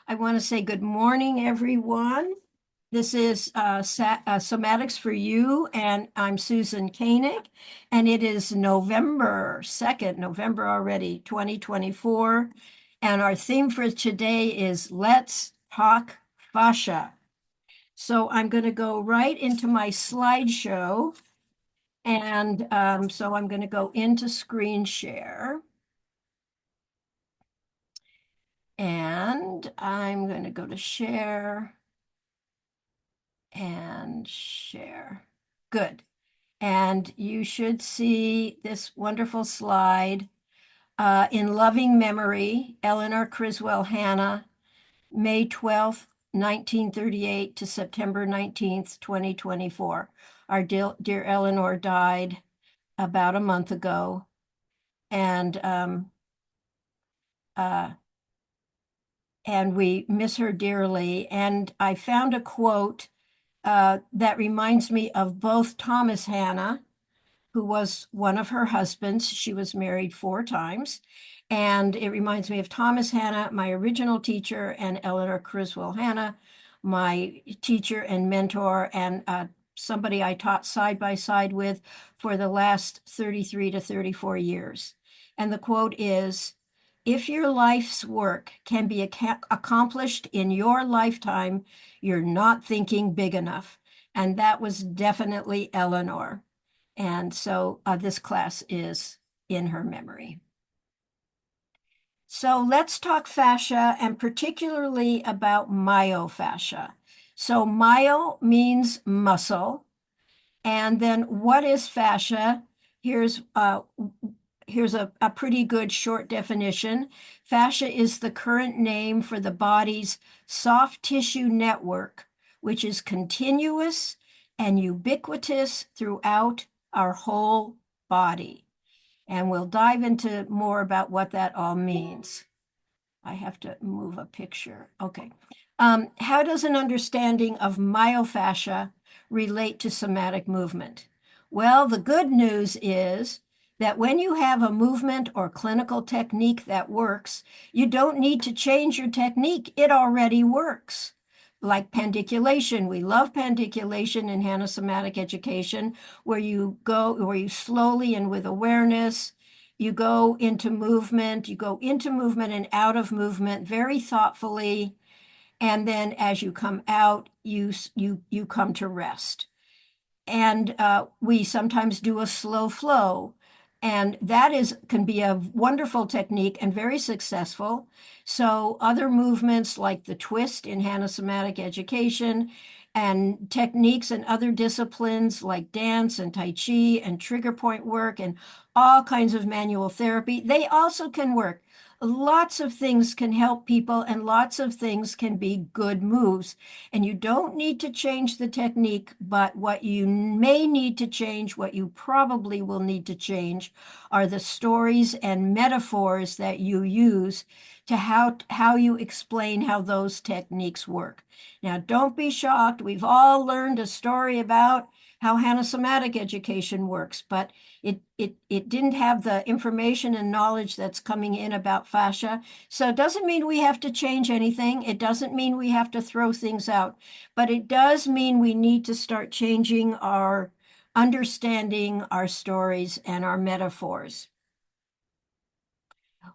I want to say good morning, everyone. This is Somatics for You, and I'm Susan Koenig, and it is November 2nd, November already, 2024. And our theme for today is Let's Talk Fascia. So I'm going to go right into my slideshow. And so I'm going to go into screen share. And I'm going to go to share and share. Good. And you should see this wonderful slide. In loving memory, Eleanor Criswell Hanna, May 12th, 1938 to September 19th, 2024. Our dear Eleanor died about a month ago. And we miss her dearly. And I found a quote that reminds me of both Thomas Hanna, who was one of her husbands. She was married 4 times. And it reminds me of Thomas Hanna, my original teacher, and Eleanor Criswell Hanna, my teacher and mentor, and somebody I taught side by side with for the last 33 to 34 years. And the quote is, "If your life's work can be accomplished in your lifetime, you're not thinking big enough." And that was definitely Eleanor. And so this class is in her memory. So let's talk fascia, and particularly about myofascia. So myo means muscle. And then what is fascia? Here's a pretty good short definition. Fascia is the current name for the body's soft tissue network, which is continuous and ubiquitous throughout our whole body. And we'll dive into more about what that all means. I have to move a picture. Okay. How does an understanding of myofascia relate to somatic movement? Well, the good news is that when you have a movement or clinical technique that works, you don't need to change your technique. It already works. Like pandiculation, we love pandiculation in Hanna Somatic Education, where you slowly and with awareness, you go into movement and out of movement very thoughtfully. And then as you come out, you come to rest. And we sometimes do a slow flow. And that can be a wonderful technique and very successful. So other movements like the twist in Hanna Somatic Education and techniques and other disciplines like dance and Tai Chi and trigger point work and all kinds of manual therapy, they also can work. Lots of things can help people and lots of things can be good moves. And you don't need to change the technique, but what you may need to change, what you probably will need to change, are the stories and metaphors that you use to how you explain how those techniques work. Now, don't be shocked. We've all learned a story about how Hanna Somatic Education works, but it didn't have the information and knowledge that's coming in about fascia. So it doesn't mean we have to change anything. It doesn't mean we have to throw things out, but it does mean we need to start changing our understanding, our stories, and our metaphors.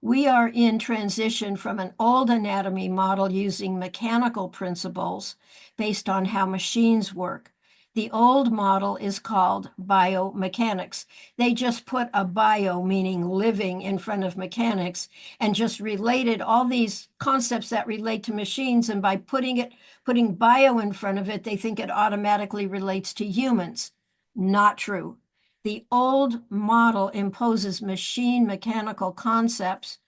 We are in transition from an old anatomy model using mechanical principles based on how machines work. The old model is called biomechanics. They just put a bio, meaning living, in front of mechanics and just related all these concepts that relate to machines. And by putting bio in front of it, they think it automatically relates to humans. Not true. The old model imposes machine mechanical concepts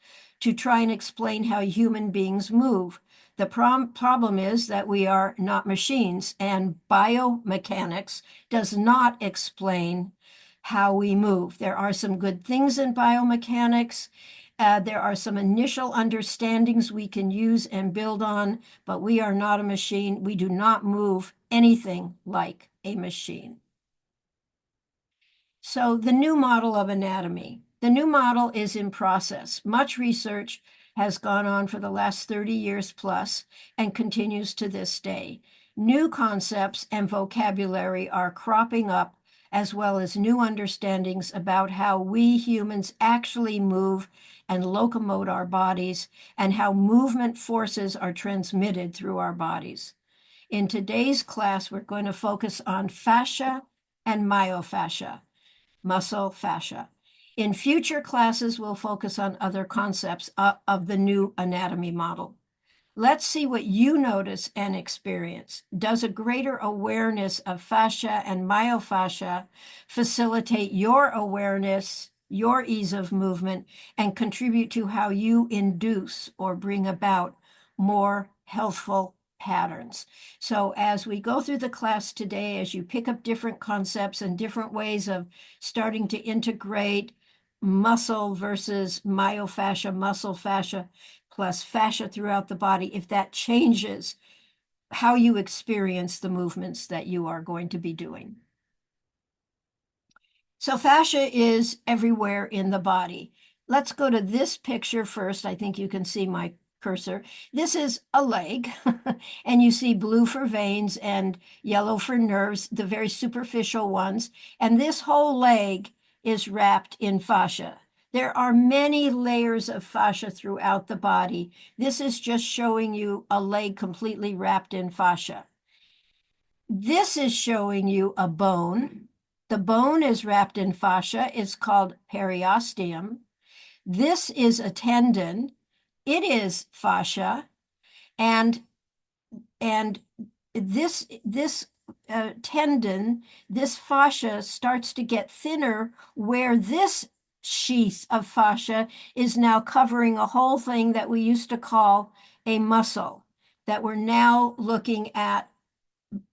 to try and explain how human beings move. The problem is that we are not machines, and biomechanics does not explain how we move. There are some good things in biomechanics. There are some initial understandings we can use and build on, but we are not a machine. We do not move anything like a machine. So the new model of anatomy. The new model is in process. Much research has gone on for the last 30 years plus and continues to this day. New concepts and vocabulary are cropping up, as well as new understandings about how we humans actually move and locomote our bodies and how movement forces are transmitted through our bodies. In today's class, we're going to focus on fascia and myofascia, muscle fascia. In future classes, we'll focus on other concepts of the new anatomy model. Let's see what you notice and experience. Does a greater awareness of fascia and myofascia facilitate your awareness, your ease of movement, and contribute to how you induce or bring about more healthful patterns? So as we go through the class today, as you pick up different concepts and different ways of starting to integrate muscle versus myofascia, muscle fascia, plus fascia throughout the body, if that changes how you experience the movements that you are going to be doing. So fascia is everywhere in the body. Let's go to this picture first. I think you can see my cursor. This is a leg, and you see blue for veins and yellow for nerves, the very superficial ones. And this whole leg is wrapped in fascia. There are many layers of fascia throughout the body. This is just showing you a leg completely wrapped in fascia. This is showing you a bone. The bone is wrapped in fascia. It's called periosteum. This is a tendon. It is fascia. And this tendon, this fascia starts to get thinner where this sheath of fascia is now covering a whole thing that we used to call a muscle, that we're now looking at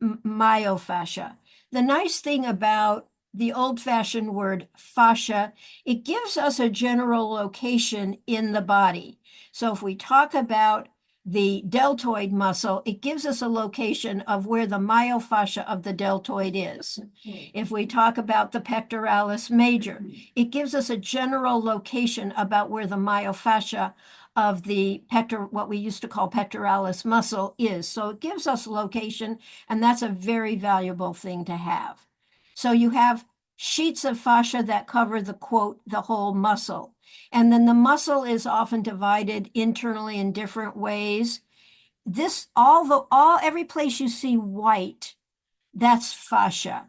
myofascia. The nice thing about the old-fashioned word fascia, it gives us a general location in the body. So if we talk about the deltoid muscle, it gives us a location of where the myofascia of the deltoid is. If we talk about the pectoralis major, it gives us a general location about where the myofascia of the what we used to call pectoralis muscle is. So it gives us location, and that's a very valuable thing to have. So you have sheets of fascia that cover the whole muscle. And then the muscle is often divided internally in different ways. Every place you see white, that's fascia.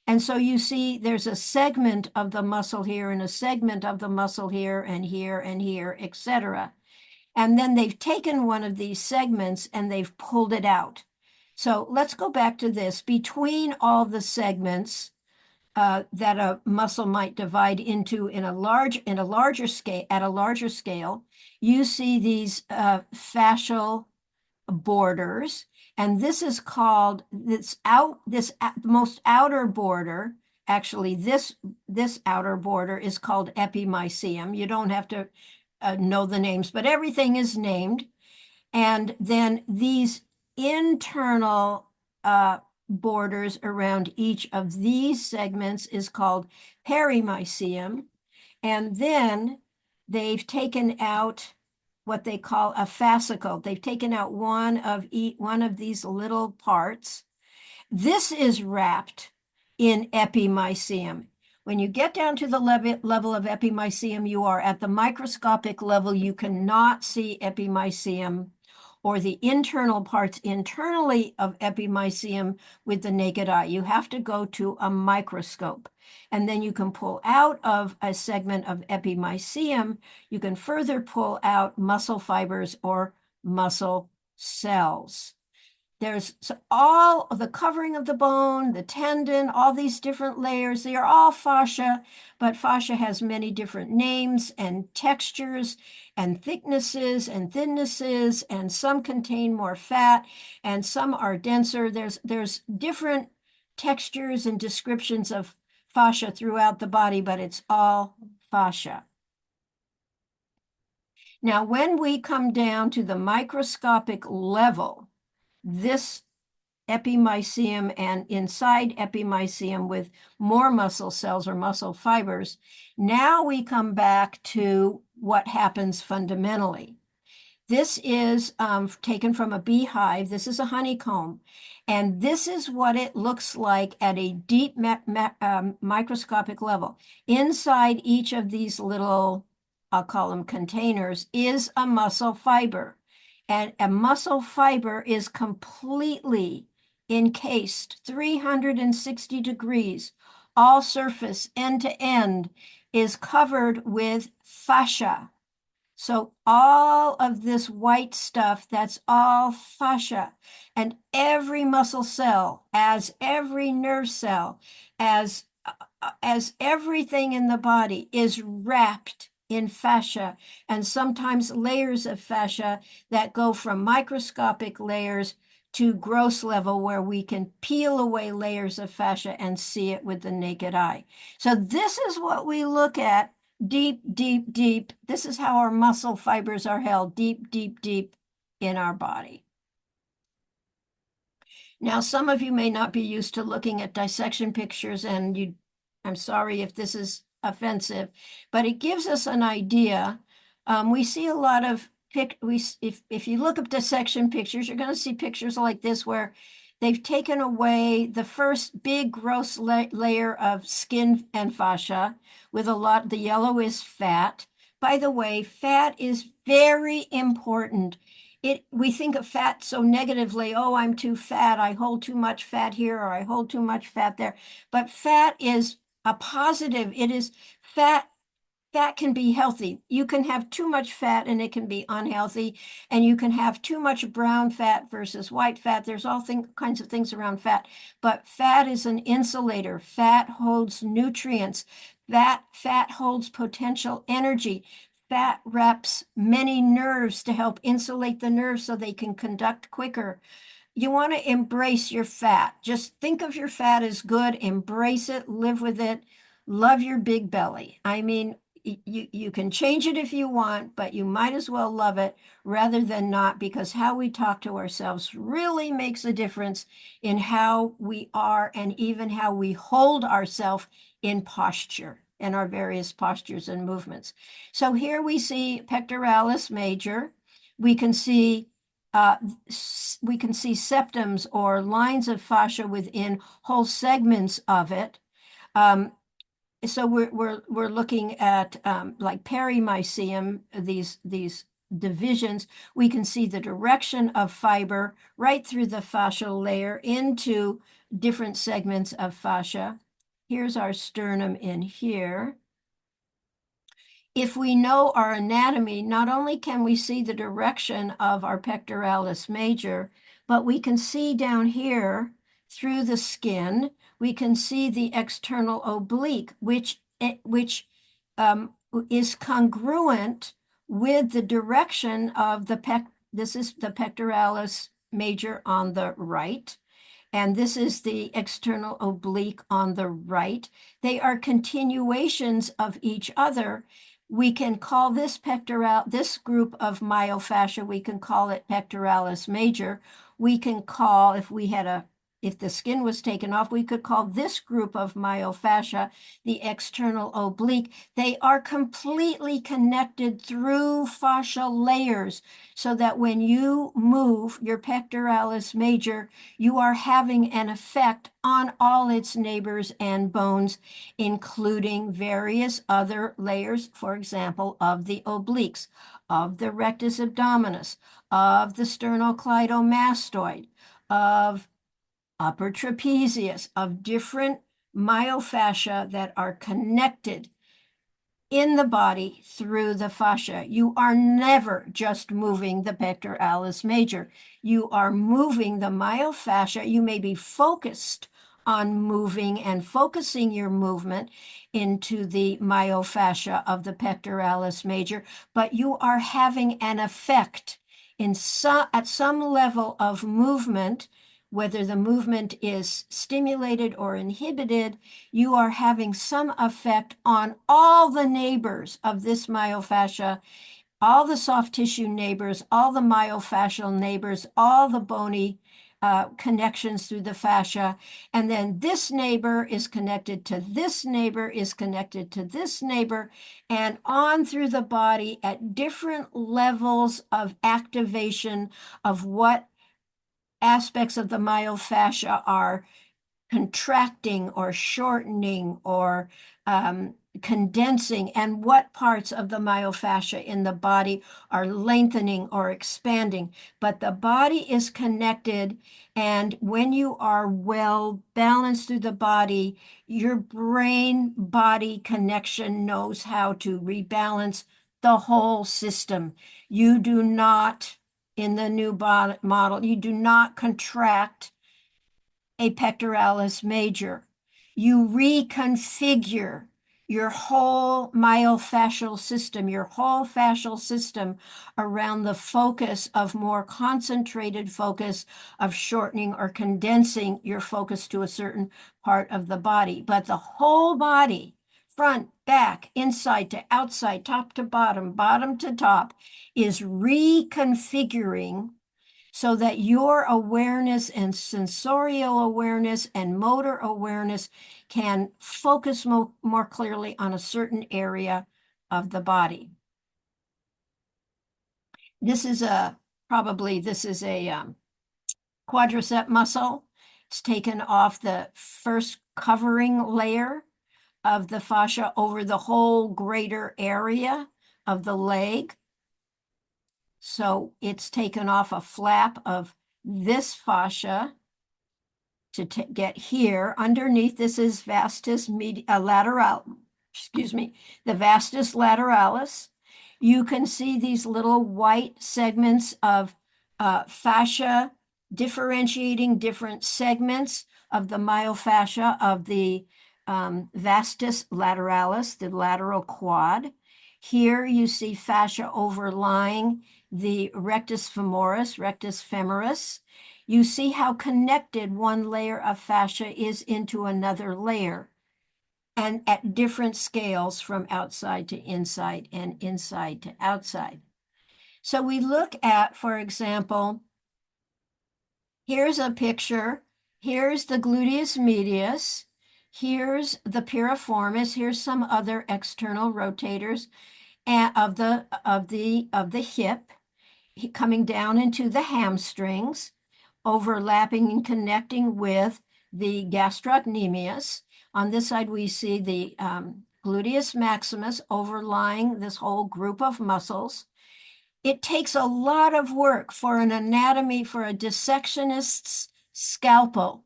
And so you see there's a segment of the muscle here and a segment of the muscle here and here and here, etc. And then they've taken one of these segments and they've pulled it out. So let's go back to this. Between all the segments that a muscle might divide into at a larger scale, you see these fascial borders, and this is called most outer border. Actually, this outer border is called epimysium. You don't have to know the names, but everything is named. And then these internal borders around each of these segments is called perimysium. And then they've taken out what they call a fascicle. They've taken out one of these little parts. This is wrapped in epimysium. When you get down to the level of epimysium, you are at the microscopic level. You cannot see epimysium or the internal parts internally of epimysium with the naked eye. You have to go to a microscope. And then you can pull out of a segment of epimysium, you can further pull out muscle fibers or muscle cells. There's all of the covering of the bone, the tendon, all these different layers. They are all fascia, but fascia has many different names and textures and thicknesses and thinnesses, and some contain more fat and some are denser. There's different textures and descriptions of fascia throughout the body, but it's all fascia. Now, when we come down to the microscopic level, this epimysium and inside epimysium with more muscle cells or muscle fibers, now we come back to what happens fundamentally. This is taken from a beehive. This is a honeycomb. And this is what it looks like at a deep microscopic level. Inside each of these little, I'll call them containers, is a muscle fiber. And a muscle fiber is completely encased 360 degrees. All surface, end to end, is covered with fascia. So all of this white stuff, that's all fascia. And every muscle cell, as every nerve cell, as everything in the body is wrapped in fascia, and sometimes layers of fascia that go from microscopic layers to gross level where we can peel away layers of fascia and see it with the naked eye. So this is what we look at deep, deep, deep. This is how our muscle fibers are held deep, deep, deep in our body. Now, some of you may not be used to looking at dissection pictures, and I'm sorry if this is offensive, but it gives us an idea. We see a lot of if you look up dissection pictures, you're going to see pictures like this where they've taken away the first big gross layer of skin and fascia with a lot. The yellow is fat. By the way, fat is very important. We think of fat so negatively. Oh, I'm too fat. I hold too much fat here, or I hold too much fat there. But fat is a positive. It is fat. Fat can be healthy. You can have too much fat and it can be unhealthy. And you can have too much brown fat versus white fat. There's all kinds of things around fat. But fat is an insulator. Fat holds nutrients. Fat holds potential energy. Fat wraps many nerves to help insulate the nerves so they can conduct quicker. You want to embrace your fat. Just think of your fat as good, embrace it, live with it, love your big belly. I mean, you can change it if you want, but you might as well love it rather than not, because how we talk to ourselves really makes a difference in how we are and even how we hold ourselves in posture and our various postures and movements. So here we see pectoralis major. We can see septums or lines of fascia within whole segments of it. So we're looking at like perimysium, these divisions. We can see the direction of fiber right through the fascial layer into different segments of fascia. Here's our sternum in here. If we know our anatomy, not only can we see the direction of our pectoralis major, but we can see down here through the skin, we can see the external oblique, which is congruent with the direction of this is the pectoralis major on the right. And this is the external oblique on the right. They are continuations of each other. We can call this group of myofascia, we can call it pectoralis major. We can call, if the skin was taken off, we could call this group of myofascia the external oblique. They are completely connected through fascial layers, so that when you move your pectoralis major, you are having an effect on all its neighbors and bones, including various other layers, for example, of the obliques, of the rectus abdominis, of the sternocleidomastoid, of upper trapezius, of different myofascia that are connected in the body through the fascia. You are never just moving the pectoralis major. You are moving the myofascia. You may be focused on moving and focusing your movement into the myofascia of the pectoralis major, but you are having an effect at some level of movement. Whether the movement is stimulated or inhibited, you are having some effect on all the neighbors of this myofascia, all the soft tissue neighbors, all the myofascial neighbors, all the bony connections through the fascia. And then this neighbor is connected to this neighbor, is connected to this neighbor, and on through the body at different levels of activation of what aspects of the myofascia are contracting or shortening or condensing, and what parts of the myofascia in the body are lengthening or expanding. But the body is connected, and when you are well balanced through the body, your brain-body connection knows how to rebalance the whole system. You do not, in the new model, you do not contract a pectoralis major. You reconfigure your whole myofascial system, your whole fascial system around the focus of more concentrated focus of shortening or condensing your focus to a certain part of the body. But the whole body, front, back, inside to outside, top to bottom, bottom to top, is reconfiguring so that your awareness and sensorial awareness and motor awareness can focus more clearly on a certain area of the body. This is a quadricep muscle. It's taken off the first covering layer of the fascia over the whole greater area of the leg. So it's taken off a flap of this fascia to get here. Underneath, this is vastus lateral, excuse me, the vastus lateralis. You can see these little white segments of fascia differentiating different segments of the myofascia of the vastus lateralis, the lateral quad. Here you see fascia overlying the rectus femoris. You see how connected one layer of fascia is into another layer, and at different scales from outside to inside and inside to outside. So we look at, for example, here's a picture. Here's the gluteus medius. Here's the piriformis. Here's some other external rotators of the hip coming down into the hamstrings, overlapping and connecting with the gastrocnemius. On this side, we see the gluteus maximus overlying this whole group of muscles. It takes a lot of work for an anatomy, for a dissectionist's scalpel,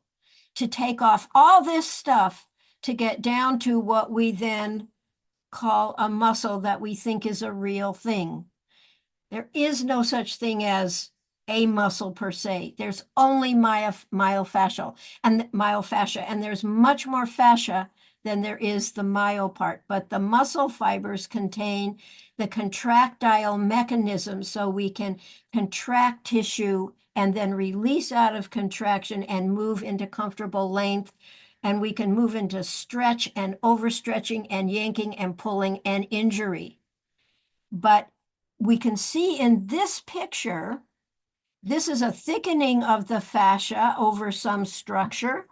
to take off all this stuff to get down to what we then call a muscle that we think is a real thing. There is no such thing as a muscle per se. There's only myofascial and myofascia, and there's much more fascia than there is the myo part. But the muscle fibers contain the contractile mechanism, so we can contract tissue and then release out of contraction and move into comfortable length. And we can move into stretch and overstretching and yanking and pulling and injury. But we can see in this picture, this is a thickening of the fascia over some structure,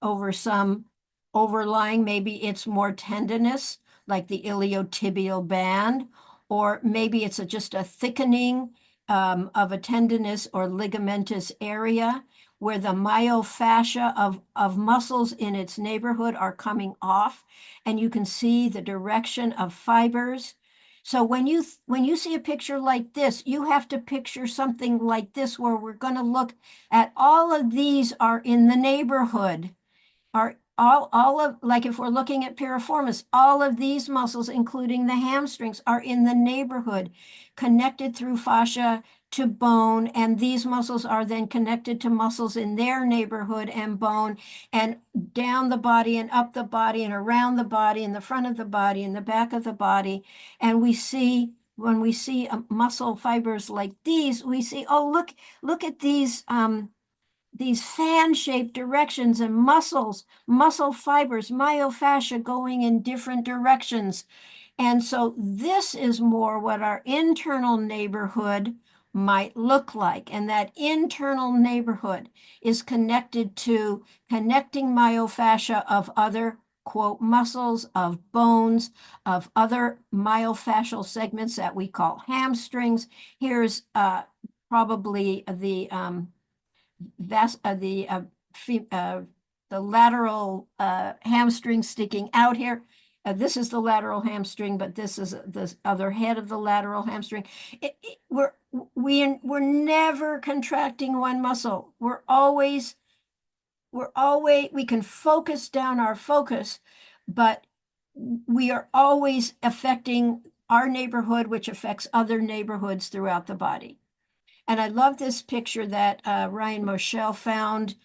over some overlying, maybe it's more tendinous, like the iliotibial band, or maybe it's just a thickening of a tendinous or ligamentous area where the myofascia of muscles in its neighborhood are coming off, and you can see the direction of fibers. So when you see a picture like this, you have to picture something like this, where we're going to look at all of these are in the neighborhood, are all of, like if we're looking at piriformis, all of these muscles, including the hamstrings, are in the neighborhood, connected through fascia to bone, and these muscles are then connected to muscles in their neighborhood and bone, and down the body and up the body and around the body and the front of the body and the back of the body. And we see, when we see muscle fibers like these, we see, oh, look at these fan-shaped directions and muscle fibers, myofascia going in different directions. And so this is more what our internal neighborhood might look like. And that internal neighborhood is connected to connecting myofascia of other, quote, muscles, of bones, of other myofascial segments that we call hamstrings. Here's probably that's the lateral hamstring sticking out here. This is the lateral hamstring, but this is the other head of the lateral hamstring. We're never contracting one muscle. We can focus down our focus, but we are always affecting our neighborhood, which affects other neighborhoods throughout the body. And I love this picture that Ryan Moschel found,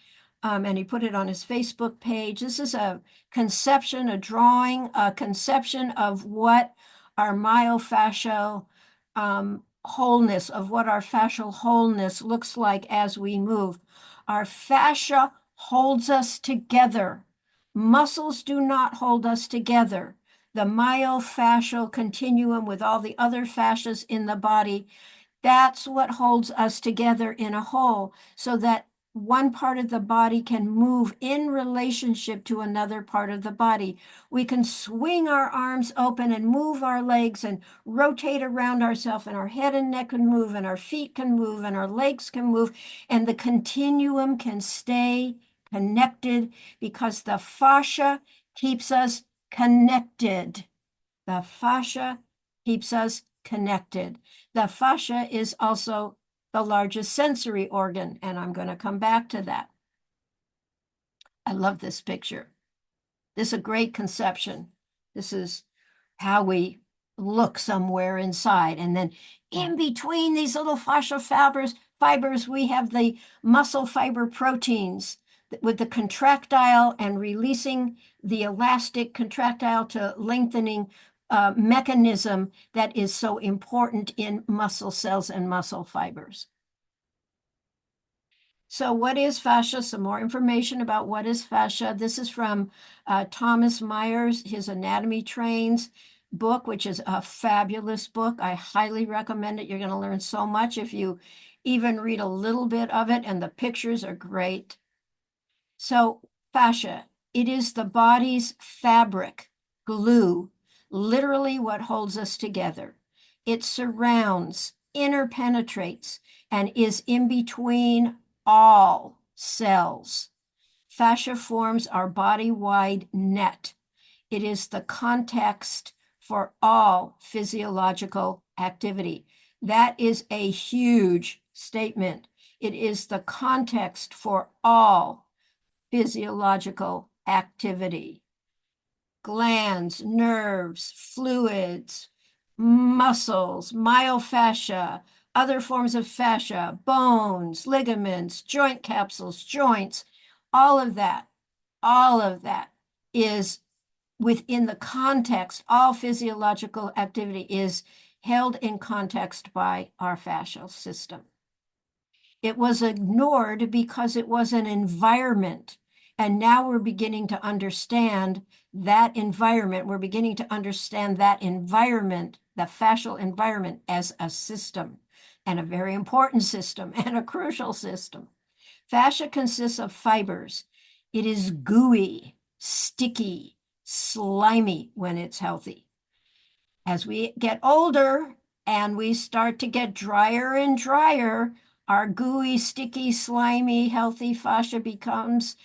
and he put it on his Facebook page. This is a conception, a drawing, a conception of what our myofascial wholeness, of what our fascial wholeness looks like as we move. Our fascia holds us together. Muscles do not hold us together. The myofascial continuum with all the other fascias in the body, that's what holds us together in a whole, so that one part of the body can move in relationship to another part of the body. We can swing our arms open and move our legs and rotate around ourselves, and our head and neck can move, and our feet can move, and our legs can move, and the continuum can stay connected because the fascia keeps us connected. The fascia keeps us connected. The fascia is also the largest sensory organ, and I'm going to come back to that. I love this picture. This is a great conception. This is how we look somewhere inside. And then in between these little fascial fibers, we have the muscle fiber proteins with the contractile and releasing the elastic contractile to lengthening mechanism that is so important in muscle cells and muscle fibers. So what is fascia? Some more information about what is fascia. This is from Thomas Myers, his Anatomy Trains book, which is a fabulous book. I highly recommend it. You're going to learn so much if you even read a little bit of it, and the pictures are great. So fascia, it is the body's fabric, glue, literally what holds us together. It surrounds, interpenetrates, and is in between all cells. Fascia forms our body-wide net. It is the context for all physiological activity. That is a huge statement. It is the context for all physiological activity. Glands, nerves, fluids, muscles, myofascia, other forms of fascia, bones, ligaments, joint capsules, joints, all of that is within the context. All physiological activity is held in context by our fascial system. It was ignored because it was an environment. And now we're beginning to understand that environment. We're beginning to understand that environment, the fascial environment, as a system, and a very important system and a crucial system. Fascia consists of fibers. It is gooey, sticky, slimy when it's healthy. As we get older and we start to get drier and drier, our gooey, sticky, slimy, healthy fascia begins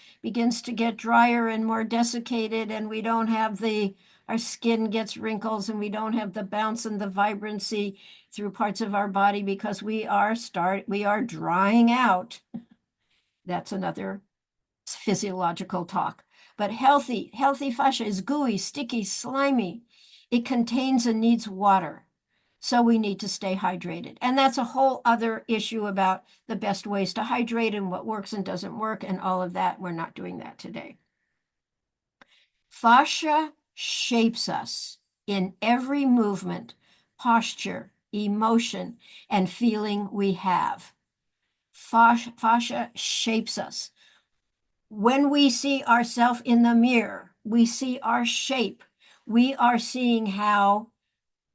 to get drier and more desiccated, and we don't have our skin gets wrinkles, and we don't have the bounce and the vibrancy through parts of our body because we are drying out. That's another physiological talk. But healthy fascia is gooey, sticky, slimy. It contains and needs water. So we need to stay hydrated. And that's a whole other issue about the best ways to hydrate and what works and doesn't work and all of that. We're not doing that today. Fascia shapes us in every movement, posture, emotion, and feeling we have. Fascia shapes us. When we see ourselves in the mirror, we see our shape. We are seeing how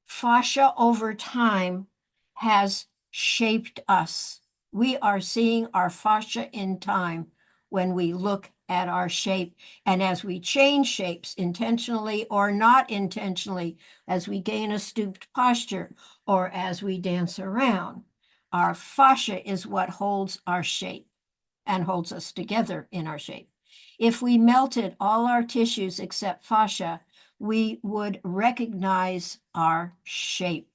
fascia over time has shaped us. We are seeing our fascia in time when we look at our shape. And as we change shapes intentionally or not intentionally, as we gain a stooped posture or as we dance around, our fascia is what holds our shape and holds us together in our shape. If we melted all our tissues except fascia, we would recognize our shape.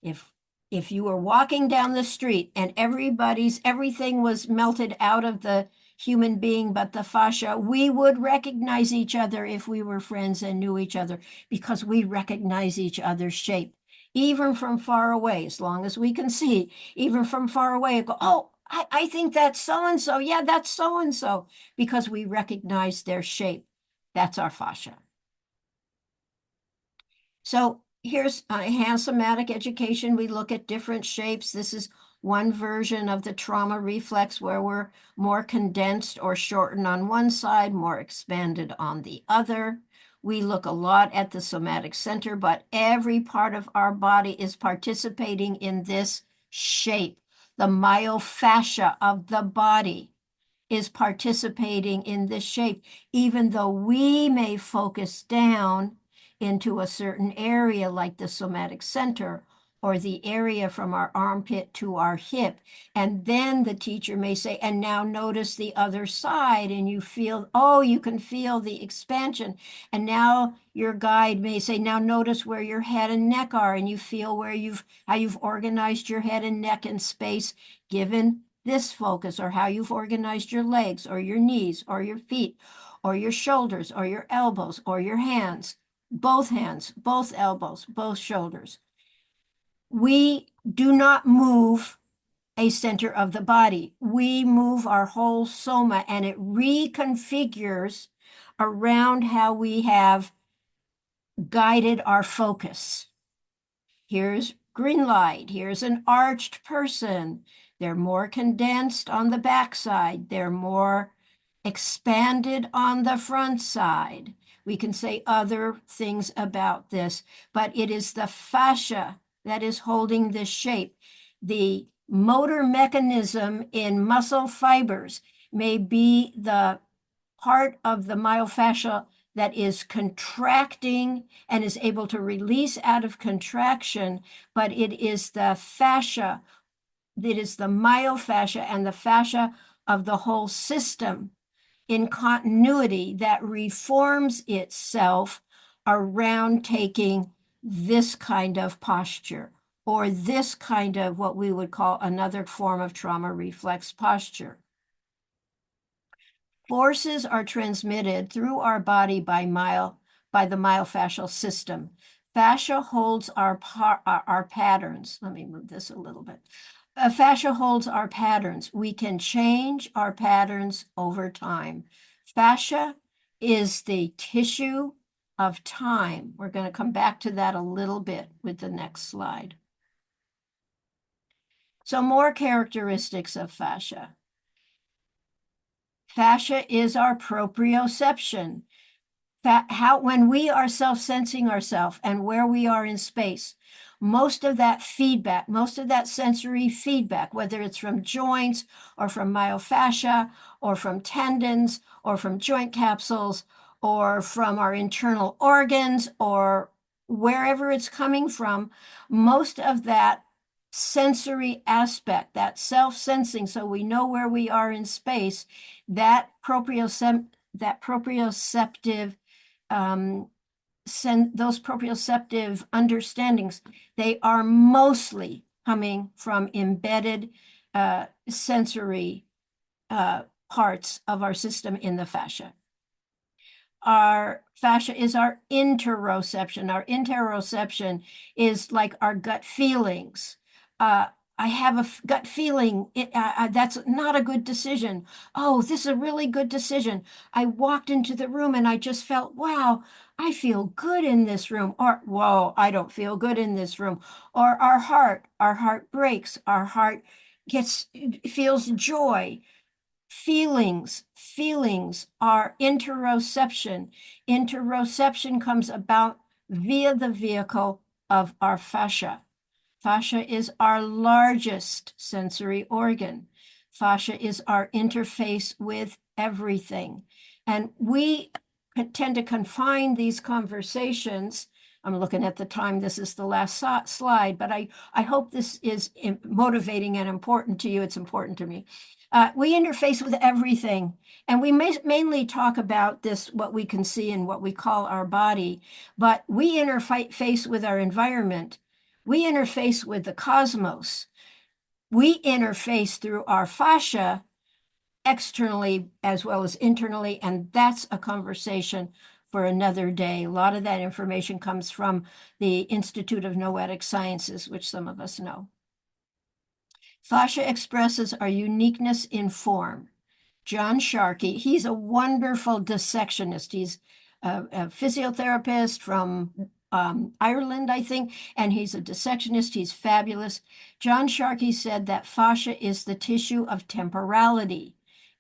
If you were walking down the street and everything was melted out of the human being but the fascia, we would recognize each other if we were friends and knew each other because we recognize each other's shape, even from far away, as long as we can see, even from far away, go, oh, I think that's so-and-so. Yeah, that's so-and-so, because we recognize their shape. That's our fascia. So here's enhanced somatic education. We look at different shapes. This is one version of the trauma reflex where we're more condensed or shortened on one side, more expanded on the other. We look a lot at the somatic center, but every part of our body is participating in this shape. The myofascia of the body is participating in this shape, even though we may focus down into a certain area like the somatic center or the area from our armpit to our hip. And then the teacher may say, and now notice the other side, and you feel, oh, you can feel the expansion. And now your guide may say, now notice where your head and neck are, and you feel how you've organized your head and neck in space given this focus, or how you've organized your legs or your knees or your feet or your shoulders or your elbows or your hands, both elbows, both shoulders. We do not move a center of the body. We move our whole soma, and it reconfigures around how we have guided our focus. Here's green light. Here's an arched person. They're more condensed on the back side. They're more expanded on the front side. We can say other things about this, but it is the fascia that is holding this shape. The motor mechanism in muscle fibers may be the part of the myofascia that is contracting and is able to release out of contraction, but it is the fascia, it is the myofascia and the fascia of the whole system in continuity that reforms itself around taking this kind of posture or this kind of what we would call another form of trauma reflex posture. Forces are transmitted through our body by the myofascial system. Fascia holds our patterns. Let me move this a little bit. Fascia holds our patterns. We can change our patterns over time. Fascia is the tissue of time. We're going to come back to that a little bit with the next slide. So more characteristics of fascia. Fascia is our proprioception. When we are self-sensing ourselves and where we are in space, most of that feedback, most of that sensory feedback, whether it's from joints or from myofascia or from tendons or from joint capsules or from our internal organs or wherever it's coming from, most of that sensory aspect, that self-sensing, so we know where we are in space, that proprioceptive those proprioceptive understandings, they are mostly coming from embedded sensory parts of our system in the fascia. Our fascia is our interoception. Our interoception is like our gut feelings. I have a gut feeling that's not a good decision. Oh, this is a really good decision. I walked into the room and I just felt, wow, I feel good in this room. Or, whoa, I don't feel good in this room. Or our heart breaks. Our heart feels joy. Feelings are interoception. Interoception comes about via the vehicle of our fascia. Fascia is our largest sensory organ. Fascia is our interface with everything. And we tend to confine these conversations. I'm looking at the time. This is the last slide, but I hope this is motivating and important to you. It's important to me. We interface with everything. And we mainly talk about this, what we can see and what we call our body, but we interface with our environment. We interface with the cosmos. We interface through our fascia externally as well as internally, and that's a conversation for another day. A lot of that information comes from the Institute of Noetic Sciences, which some of us know. Fascia expresses our uniqueness in form. John Sharkey, he's a wonderful dissectionist. He's a physiotherapist from Ireland, I think, and he's a dissectionist. He's fabulous. John Sharkey said that fascia is the tissue of temporality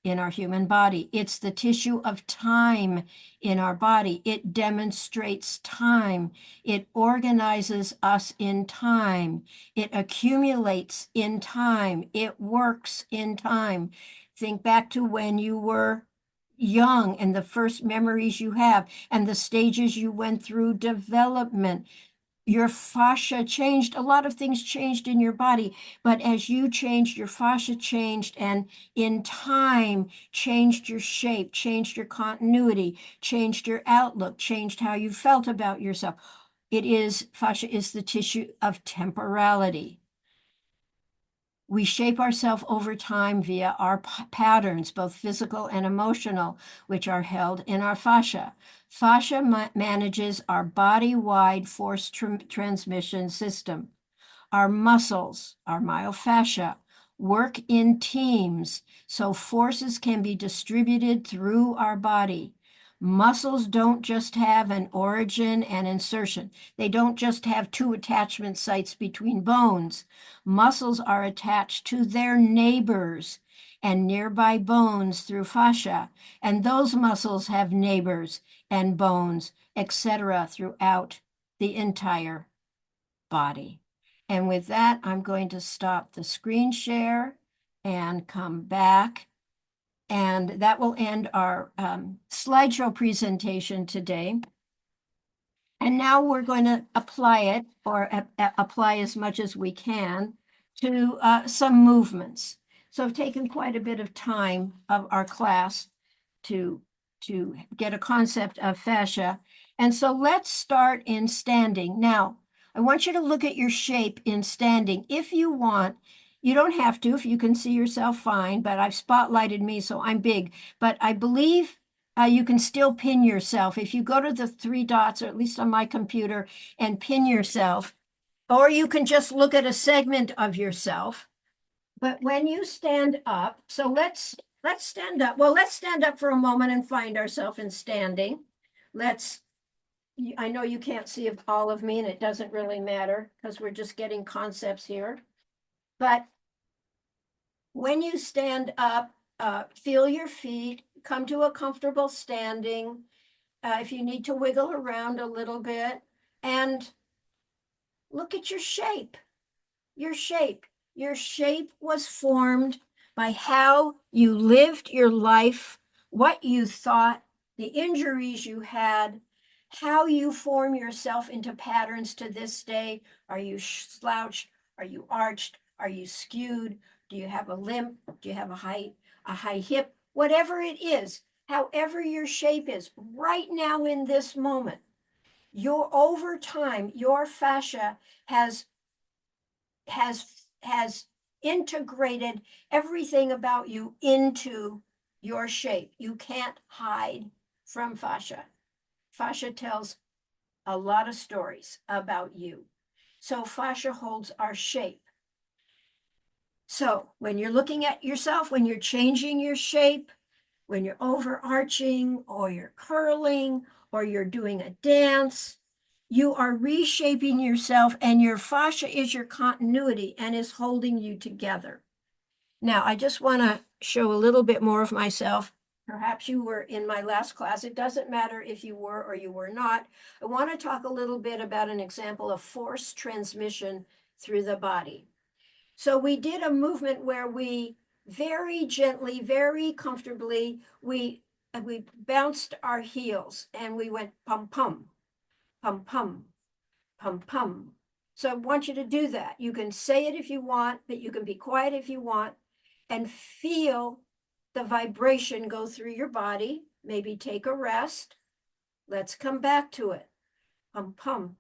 in our human body. It's the tissue of time in our body. It demonstrates time. It organizes us in time. It accumulates in time. It works in time. Think back to when you were young and the first memories you have and the stages you went through development. Your fascia changed. A lot of things changed in your body, but as you changed, your fascia changed, and in time, changed your shape, changed your continuity, changed your outlook, changed how you felt about yourself. Fascia is the tissue of temporality. We shape ourselves over time via our patterns, both physical and emotional, which are held in our fascia. Fascia manages our body-wide force transmission system. Our muscles, our myofascia, work in teams so forces can be distributed through our body. Muscles don't just have an origin and insertion. They don't just have two attachment sites between bones. Muscles are attached to their neighbors and nearby bones through fascia, and those muscles have neighbors and bones, etc., throughout the entire body. And with that, I'm going to stop the screen share and come back. And that will end our slideshow presentation today. And now we're going to apply it, or apply as much as we can, to some movements. So I've taken quite a bit of time of our class to get a concept of fascia. And so let's start in standing. Now, I want you to look at your shape in standing. If you want, you don't have to, if you can see yourself fine, but I've spotlighted me, so I'm big. But I believe you can still pin yourself. If you go to the three dots, or at least on my computer, and pin yourself, or you can just look at a segment of yourself. But when you stand up, so let's stand up. Well, let's stand up for a moment and find ourselves in standing. I know you can't see all of me, and it doesn't really matter because we're just getting concepts here. But when you stand up, feel your feet, come to a comfortable standing. If you need to wiggle around a little bit, and look at your shape. Your shape. Your shape was formed by how you lived your life, what you thought, the injuries you had, how you form yourself into patterns to this day. Are you slouched? Are you arched? Are you skewed? Do you have a limp? Do you have a high hip? Whatever it is, however your shape is, right now in this moment, over time, your fascia has integrated everything about you into your shape. You can't hide from fascia. Fascia tells a lot of stories about you. So fascia holds our shape. So when you're looking at yourself, when you're changing your shape, when you're overarching or you're curling or you're doing a dance, you are reshaping yourself, and your fascia is your continuity and is holding you together. Now, I just want to show a little bit more of myself. Perhaps you were in my last class. It doesn't matter if you were or you were not. I want to talk a little bit about an example of force transmission through the body. So we did a movement where we very gently, very comfortably, we bounced our heels and we went pum pum, pum pum, pum pum. So I want you to do that. You can say it if you want, but you can be quiet if you want, and feel the vibration go through your body. Maybe take a rest. Let's come back to it. Pum pum.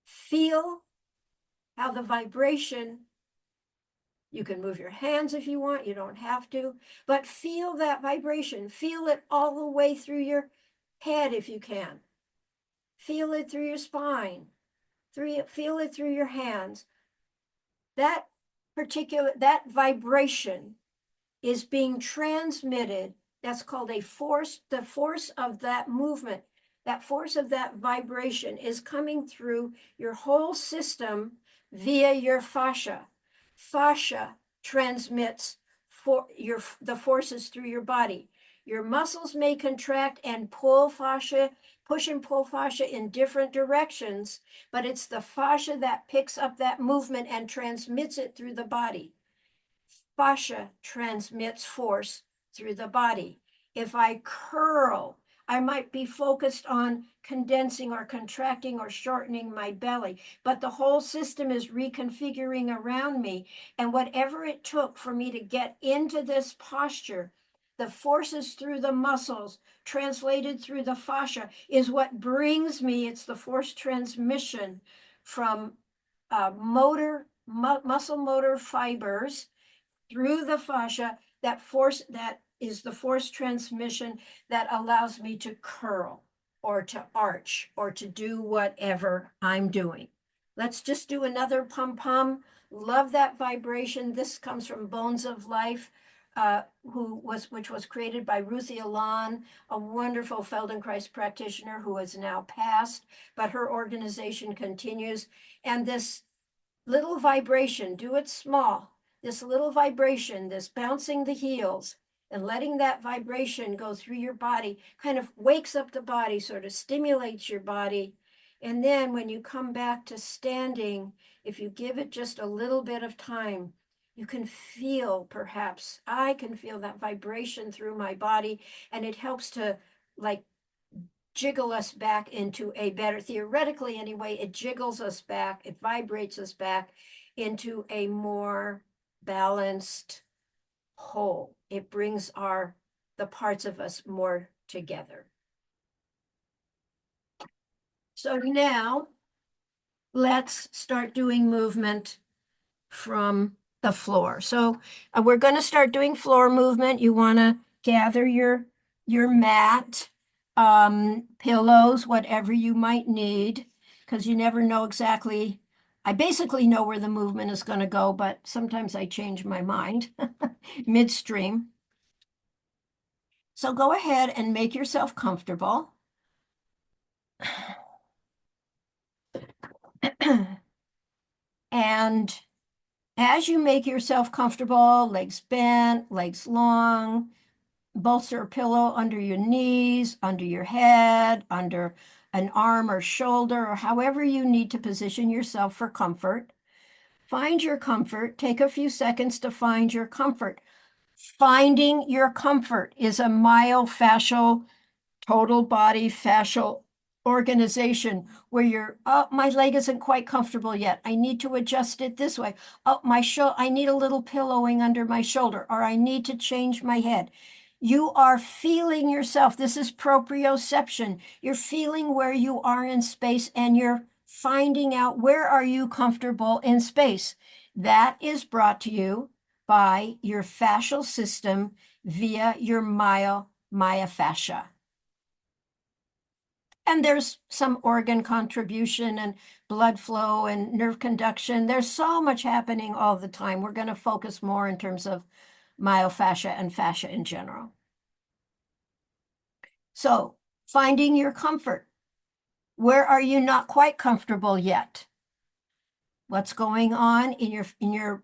Feel how the vibration, you can move your hands if you want, you don't have to, but feel that vibration. Feel it all the way through your head if you can. Feel it through your spine. Feel it through your hands. That vibration is being transmitted. That's called a force. The force of that movement, that force of that vibration is coming through your whole system via your fascia. Fascia transmits the forces through your body. Your muscles may contract and pull fascia, push and pull fascia in different directions, but it's the fascia that picks up that movement and transmits it through the body. Fascia transmits force through the body. If I curl, I might be focused on condensing or contracting or shortening my belly, but the whole system is reconfiguring around me. And whatever it took for me to get into this posture, the forces through the muscles translated through the fascia is what brings me. It's the force transmission from muscle motor fibers through the fascia, that is the force transmission that allows me to curl or to arch or to do whatever I'm doing. Let's just do another pum pum. Love that vibration. This comes from Bones of Life, which was created by Ruthie Alon, a wonderful Feldenkrais practitioner who has now passed, but her organization continues. And this little vibration, do it small. This little vibration, this bouncing the heels and letting that vibration go through your body kind of wakes up the body, sort of stimulates your body. And then when you come back to standing, if you give it just a little bit of time, you can feel, perhaps, I can feel that vibration through my body, and it helps to like jiggle us back into a better, theoretically anyway, it jiggles us back, it vibrates us back into a more balanced whole. It brings the parts of us more together. So now let's start doing movement from the floor. So we're going to start doing floor movement. You want to gather your mat, pillows, whatever you might need, because you never know exactly. I basically know where the movement is going to go, but sometimes I change my mind midstream. So go ahead and make yourself comfortable. And as you make yourself comfortable, legs bent, legs long, bolster a pillow under your knees, under your head, under an arm or shoulder, or however you need to position yourself for comfort. Find your comfort. Take a few seconds to find your comfort. Finding your comfort is a myofascial, total body fascial organization where oh, my leg isn't quite comfortable yet. I need to adjust it this way. Oh, I need a little pillowing under my shoulder, or I need to change my head. You are feeling yourself. This is proprioception. You're feeling where you are in space, and you're finding out where are you comfortable in space. That is brought to you by your fascial system via your myofascia. And there's some organ contribution and blood flow and nerve conduction. There's so much happening all the time. We're going to focus more in terms of myofascia and fascia in general. So, finding your comfort. Where are you not quite comfortable yet? What's going on in your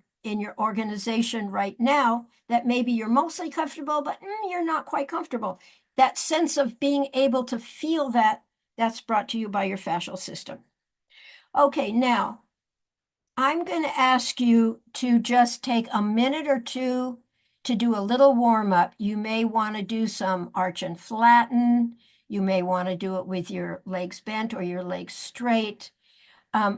organization right now that maybe you're mostly comfortable, but you're not quite comfortable? That sense of being able to feel that's brought to you by your fascial system. Okay, now I'm going to ask you to just take a minute or two to do a little warm up. You may want to do some arch and flatten. You may want to do it with your legs bent or your legs straight.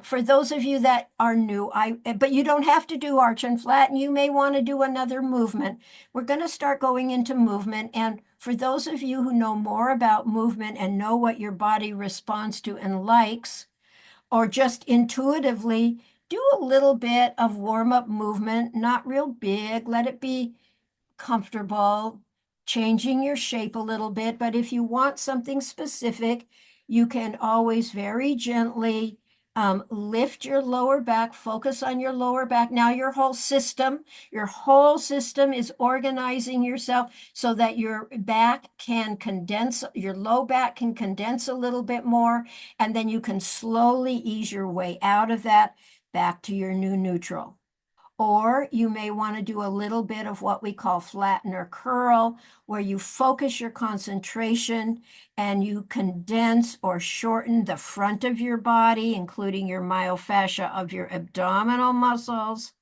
For those of you that are new, but you don't have to do arch and flatten. You may want to do another movement. We're going to start going into movement. And for those of you who know more about movement and know what your body responds to and likes, or just intuitively do a little bit of warm up movement, not real big, let it be comfortable, changing your shape a little bit. But if you want something specific, you can always very gently lift your lower back, focus on your lower back. Now your whole system is organizing yourself so that your back can condense, your low back can condense a little bit more, and then you can slowly ease your way out of that back to your new neutral. Or you may want to do a little bit of what we call flatten or curl, where you focus your concentration and you condense or shorten the front of your body, including your myofascia of your abdominal muscles.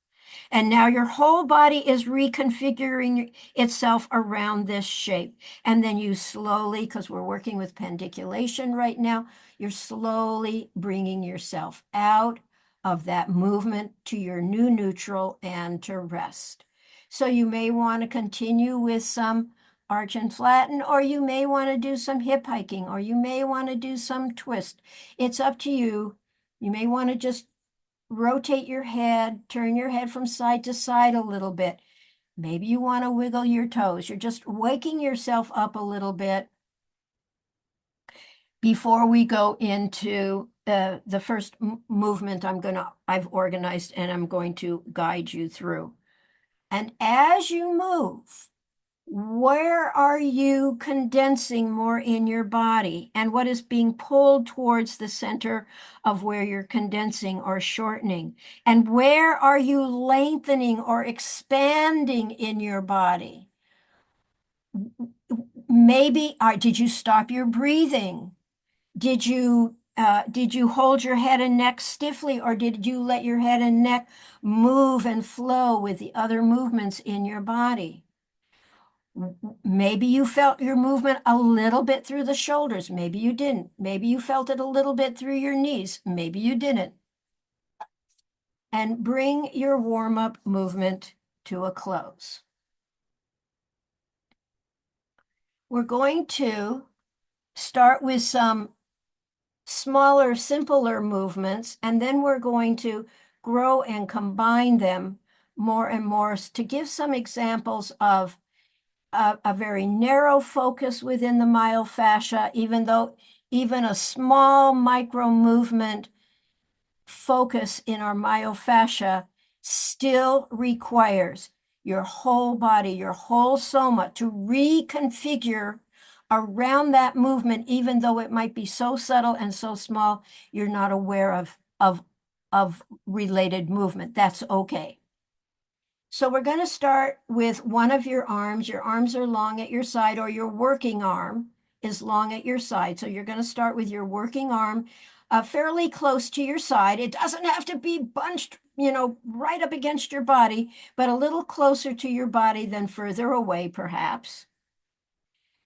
And now your whole body is reconfiguring itself around this shape. And then you slowly, because we're working with pendiculation right now, you're slowly bringing yourself out of that movement to your new neutral and to rest. So you may want to continue with some arch and flatten, or you may want to do some hip hiking, or you may want to do some twist. It's up to you. You may want to just rotate your head, turn your head from side to side a little bit. Maybe you want to wiggle your toes. You're just waking yourself up a little bit before we go into the first movement I've organized and I'm going to guide you through. And as you move, where are you condensing more in your body? And what is being pulled towards the center of where you're condensing or shortening? And where are you lengthening or expanding in your body? Maybe, did you stop your breathing? Did you hold your head and neck stiffly, or did you let your head and neck move and flow with the other movements in your body? Maybe you felt your movement a little bit through the shoulders. Maybe you didn't. Maybe you felt it a little bit through your knees. Maybe you didn't. And bring your warm-up movement to a close. We're going to start with some smaller, simpler movements, and then we're going to grow and combine them more and more to give some examples of a very narrow focus within the myofascia, even a small micro movement focus in our myofascia still requires your whole body, your whole soma to reconfigure around that movement, even though it might be so subtle and so small, you're not aware of related movement. That's okay. So we're going to start with one of your arms. Your arms are long at your side, or your working arm is long at your side. So you're going to start with your working arm fairly close to your side. It doesn't have to be bunched, right up against your body, but a little closer to your body than further away, perhaps.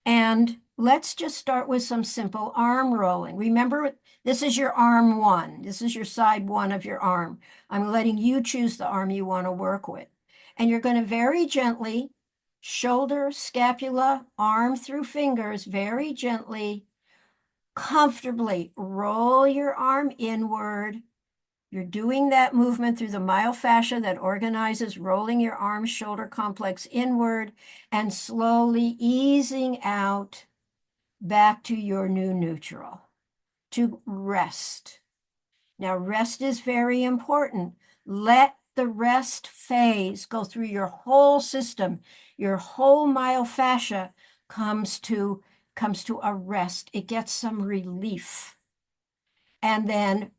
And let's just start with some simple arm rolling. Remember, this is your arm one. This is your side one of your arm. I'm letting you choose the arm you want to work with. And you're going to very gently, shoulder, scapula, arm through fingers, very gently, comfortably roll your arm inward. You're doing that movement through the myofascia that organizes rolling your arm shoulder complex inward and slowly easing out back to your new neutral, to rest. Now, rest is very important. Let the rest phase go through your whole system. Your whole myofascia comes to a rest. It gets some relief. And then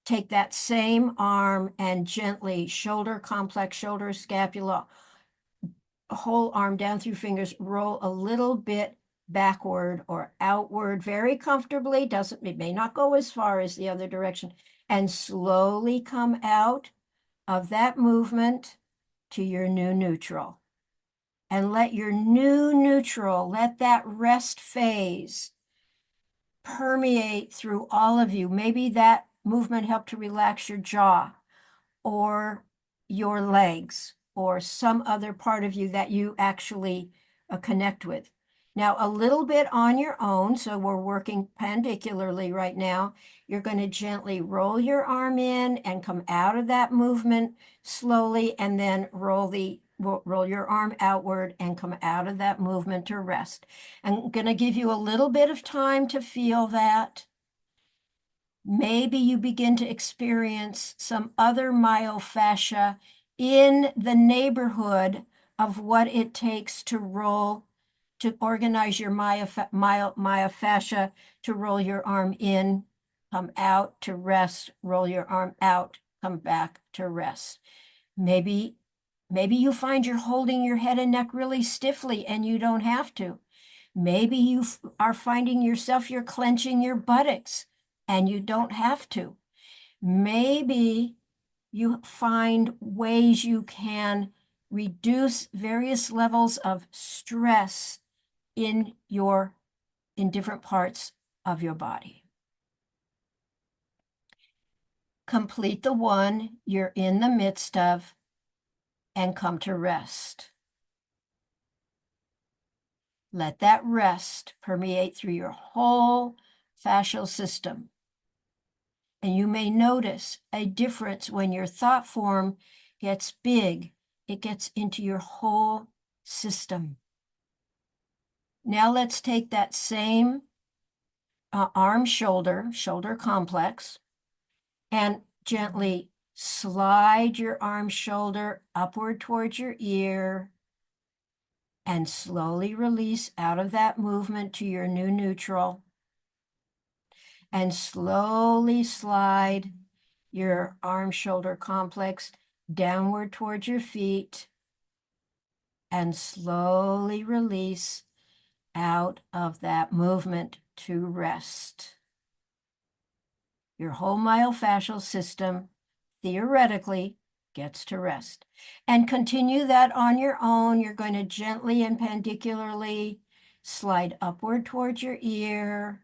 take that same arm and gently, shoulder complex, shoulder, scapula, whole arm down through fingers, roll a little bit backward or outward very comfortably. It may not go as far as the other direction, and slowly come out of that movement to your new neutral. And let your new neutral, let that rest phase permeate through all of you. Maybe that movement helped to relax your jaw or your legs or some other part of you that you actually connect with. Now, a little bit on your own, so we're working pendicularly right now. You're going to gently roll your arm in and come out of that movement slowly, and then roll your arm outward and come out of that movement to rest. I'm going to give you a little bit of time to feel that. Maybe you begin to experience some other myofascia in the neighborhood of what it takes to organize your myofascia, to roll your arm in, come out to rest, roll your arm out, come back to rest. Maybe you find you're holding your head and neck really stiffly and you don't have to. Maybe you are finding yourself, you're clenching your buttocks and you don't have to. Maybe you find ways you can reduce various levels of stress in different parts of your body. Complete the one you're in the midst of and come to rest. Let that rest permeate through your whole fascial system. And you may notice a difference when your thought form gets big. It gets into your whole system. Now let's take that same arm-shoulder complex and gently slide your arm-shoulder upward towards your ear and slowly release out of that movement to your new neutral. And slowly slide your arm-shoulder complex downward towards your feet and slowly release out of that movement to rest. Your whole myofascial system theoretically gets to rest. And continue that on your own. You're going to gently and pendicularly slide upward towards your ear.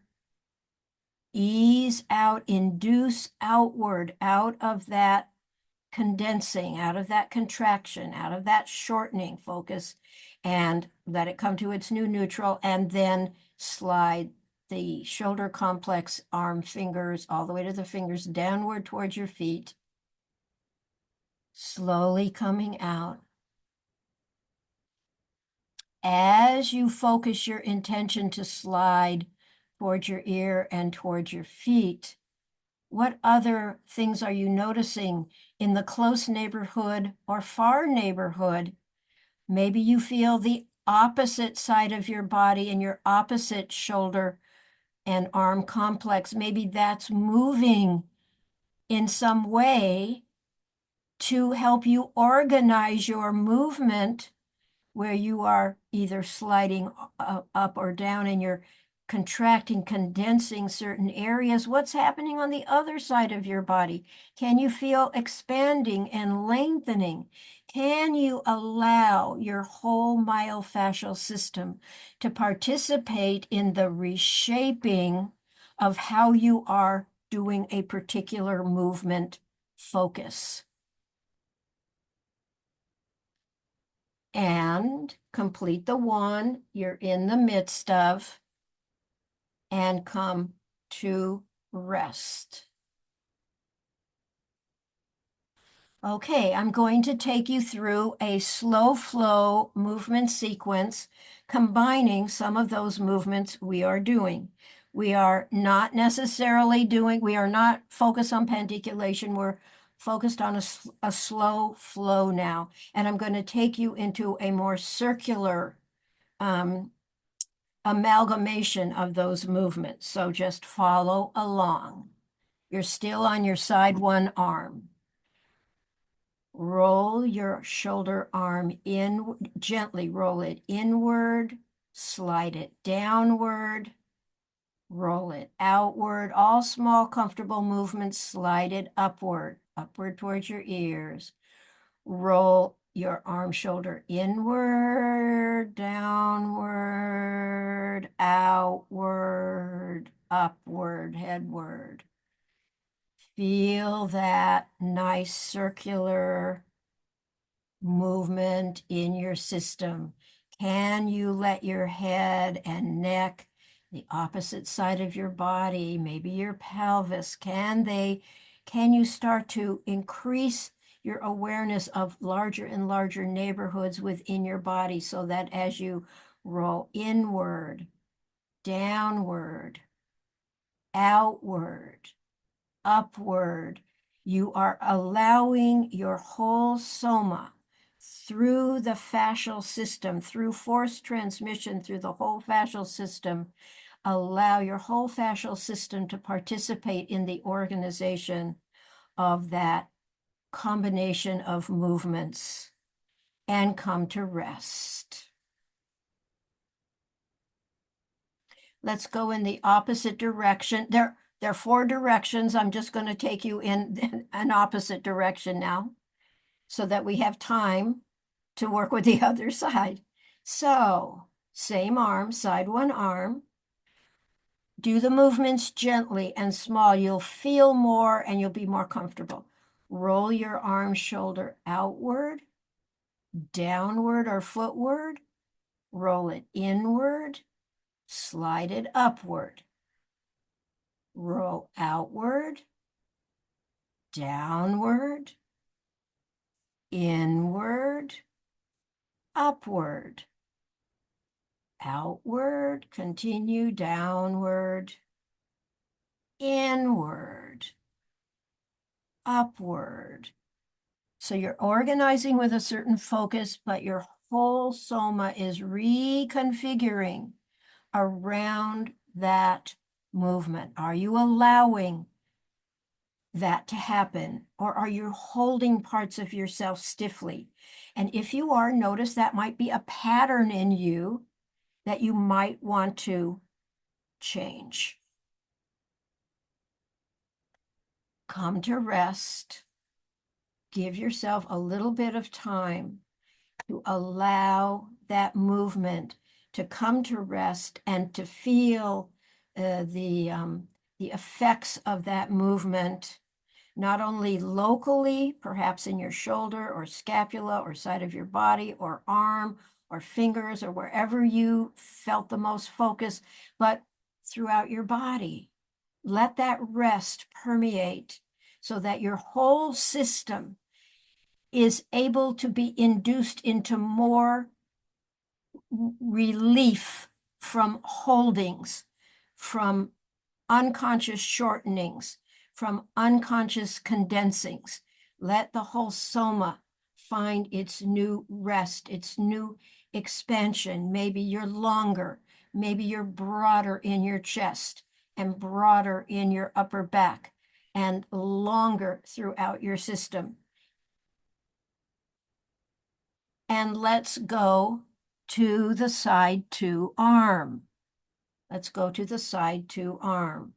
Ease out, induce outward, out of that condensing, out of that contraction, out of that shortening focus, and let it come to its new neutral, and then slide the shoulder complex, arm, fingers, all the way to the fingers, downward towards your feet, slowly coming out. As you focus your intention to slide towards your ear and towards your feet, what other things are you noticing in the close neighborhood or far neighborhood? Maybe you feel the opposite side of your body and your opposite shoulder and arm complex. Maybe that's moving in some way to help you organize your movement, where you are either sliding up or down and you're contracting, condensing certain areas. What's happening on the other side of your body? Can you feel expanding and lengthening? Can you allow your whole myofascial system to participate in the reshaping of how you are doing a particular movement focus? And complete the one you're in the midst of and come to rest. Okay, I'm going to take you through a slow flow movement sequence, combining some of those movements we are doing. We are not focused on pandiculation. We're focused on a slow flow now. And I'm going to take you into a more circular amalgamation of those movements. So just follow along. You're still on your side one arm. Roll your shoulder arm in, gently roll it inward, slide it downward, roll it outward. All small, comfortable movements, slide it upward, upward towards your ears. Roll your arm shoulder inward, downward, outward, upward, headward. Feel that nice circular movement in your system. Can you let your head and neck, the opposite side of your body, maybe your pelvis, can you start to increase your awareness of larger and larger neighborhoods within your body so that as you roll inward, downward, outward, upward, you are allowing your whole soma through the fascial system, through force transmission through the whole fascial system, allow your whole fascial system to participate in the organization of that combination of movements and come to rest. Let's go in the opposite direction. There are 4 directions. I'm just going to take you in an opposite direction now so that we have time to work with the other side. So, same arm, side one arm. Do the movements gently and small. You'll feel more and you'll be more comfortable. Roll your arm shoulder outward, downward or footward. Roll it inward, slide it upward. Roll outward, downward, inward, upward, outward, continue downward, inward, upward. So you're organizing with a certain focus, but your whole soma is reconfiguring around that movement. Are you allowing that to happen, or are you holding parts of yourself stiffly? And if you are, notice that might be a pattern in you that you might want to change. Come to rest. Give yourself a little bit of time to allow that movement to come to rest and to feel the effects of that movement, not only locally, perhaps in your shoulder or scapula or side of your body or arm or fingers or wherever you felt the most focus, but throughout your body. Let that rest permeate so that your whole system is able to be induced into more relief from holdings, from unconscious shortenings, from unconscious condensings. Let the whole soma find its new rest, its new expansion. Maybe you're longer, maybe you're broader in your chest and broader in your upper back and longer throughout your system. And let's go to the side 2 arm. Let's go to the side 2 arm.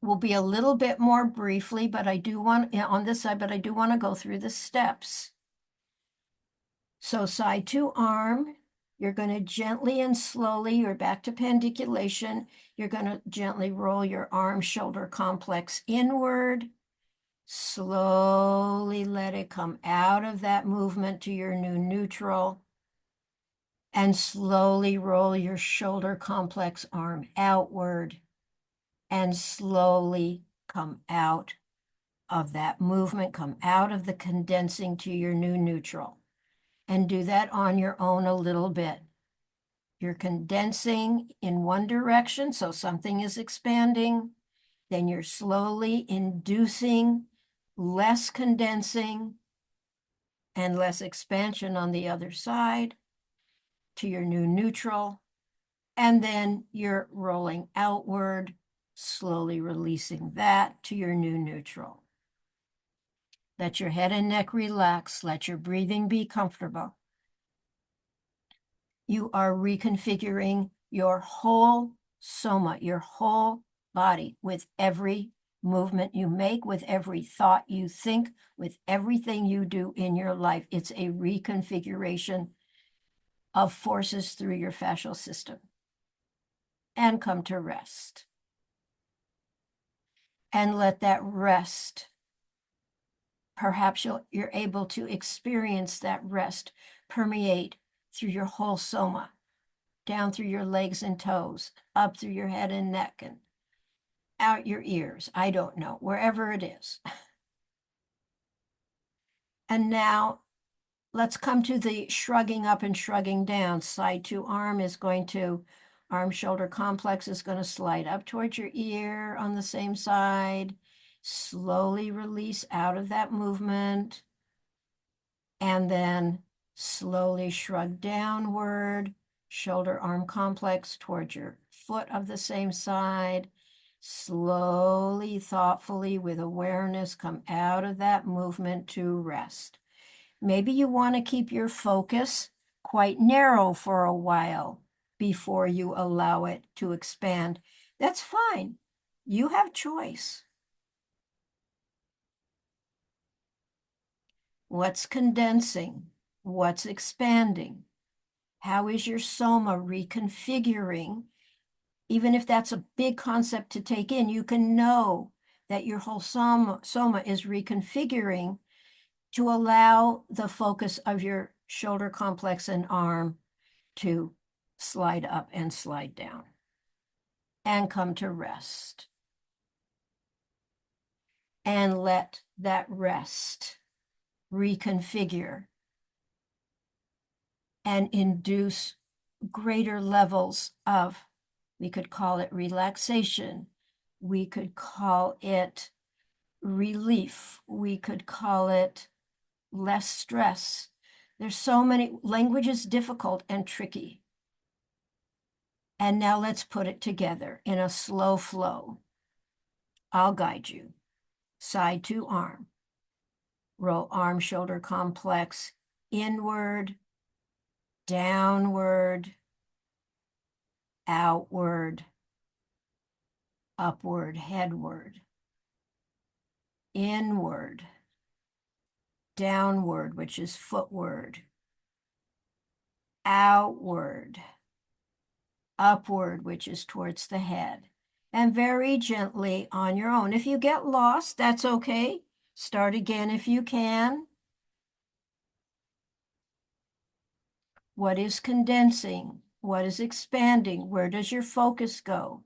Will be a little bit more briefly, but I do want on this side, but I do want to go through the steps. So side 2 arm, you're going to gently and slowly, you're back to pandiculation. You're going to gently roll your arm shoulder complex inward. Slowly let it come out of that movement to your new neutral. And slowly roll your shoulder complex arm outward. And slowly come out of that movement, come out of the condensing to your new neutral. And do that on your own a little bit. You're condensing in one direction, so something is expanding. Then you're slowly inducing less condensing and less expansion on the other side to your new neutral. And then you're rolling outward, slowly releasing that to your new neutral. Let your head and neck relax. Let your breathing be comfortable. You are reconfiguring your whole soma, your whole body with every movement you make, with every thought you think, with everything you do in your life. It's a reconfiguration of forces through your fascial system. And come to rest. And let that rest. Perhaps you're able to experience that rest permeate through your whole soma, down through your legs and toes, up through your head and neck, and out your ears. I don't know, wherever it is. And now let's come to the shrugging up and shrugging down. Side to arm is going to, arm shoulder complex is going to slide up towards your ear on the same side. Slowly release out of that movement. And then slowly shrug downward, shoulder arm complex towards your foot of the same side. Slowly, thoughtfully, with awareness, come out of that movement to rest. Maybe you want to keep your focus quite narrow for a while before you allow it to expand. That's fine. You have choice. What's condensing? What's expanding? How is your soma reconfiguring? Even if that's a big concept to take in, you can know that your whole soma is reconfiguring to allow the focus of your shoulder complex and arm to slide up and slide down and come to rest. And let that rest reconfigure and induce greater levels of, we could call it relaxation, we could call it relief, we could call it less stress. There's so many, language is difficult and tricky. And now let's put it together in a slow flow. I'll guide you. Side to arm. Roll arm shoulder complex inward, downward, outward, upward, headward, inward, downward, which is footward, outward, upward, which is towards the head, and very gently on your own. If you get lost, that's okay. Start again if you can. What is condensing? What is expanding? Where does your focus go?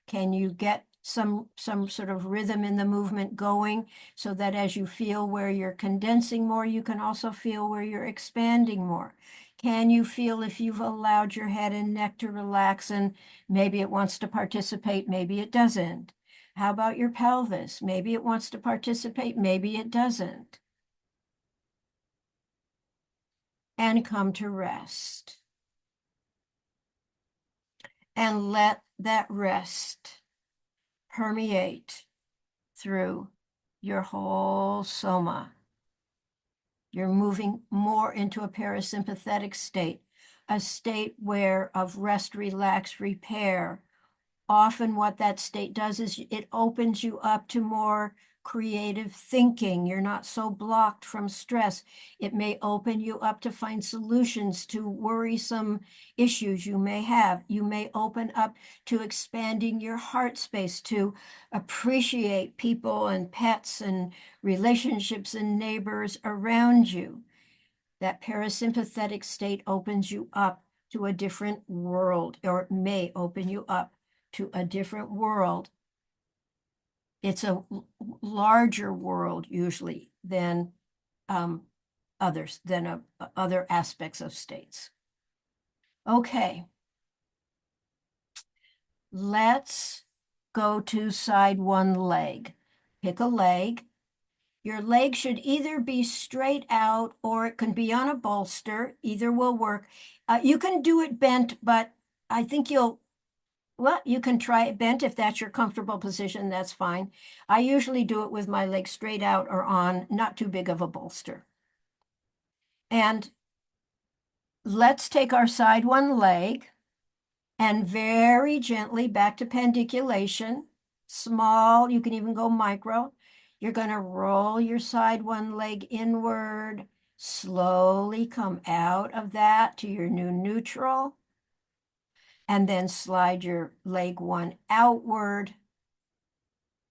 Can you get some sort of rhythm in the movement going so that as you feel where you're condensing more, you can also feel where you're expanding more? Can you feel if you've allowed your head and neck to relax and maybe it wants to participate, maybe it doesn't? How about your pelvis? Maybe it wants to participate, maybe it doesn't. And come to rest. And let that rest permeate through your whole soma. You're moving more into a parasympathetic state, a state where of rest, relax, repair. Often what that state does is it opens you up to more creative thinking. You're not so blocked from stress. It may open you up to find solutions to worrisome issues you may have. You may open up to expanding your heart space to appreciate people and pets and relationships and neighbors around you. That parasympathetic state opens you up to a different world, or it may open you up to a different world. It's a larger world usually than others, than other aspects of states. Okay, let's go to side one leg. Pick a leg. Your leg should either be straight out or it can be on a bolster. Either will work. You can do it bent, but I think well, you can try it bent if that's your comfortable position, that's fine. I usually do it with my leg straight out or on not too big of a bolster. And let's take our side one leg and very gently back to pendiculation, small, you can even go micro. You're going to roll your side one leg inward, slowly come out of that to your new neutral, and then slide your leg one outward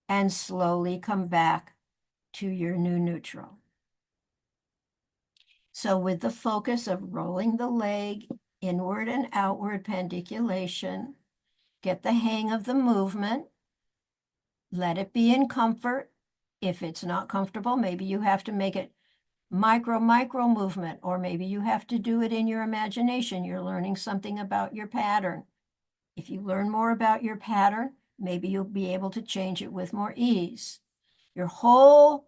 and slowly come back to your new neutral. So with the focus of rolling the leg inward and outward pendiculation, get the hang of the movement. Let it be in comfort. If it's not comfortable, maybe you have to make it micro movement, or maybe you have to do it in your imagination. You're learning something about your pattern. If you learn more about your pattern, maybe you'll be able to change it with more ease. Your whole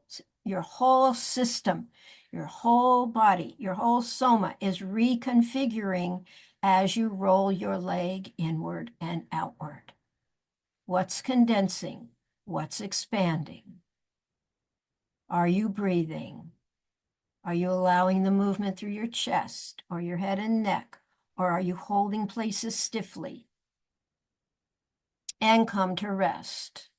system, your whole body, your whole soma is reconfiguring as you roll your leg inward and outward. What's condensing? What's expanding? Are you breathing? Are you allowing the movement through your chest or your head and neck? Or are you holding places stiffly? And come to rest.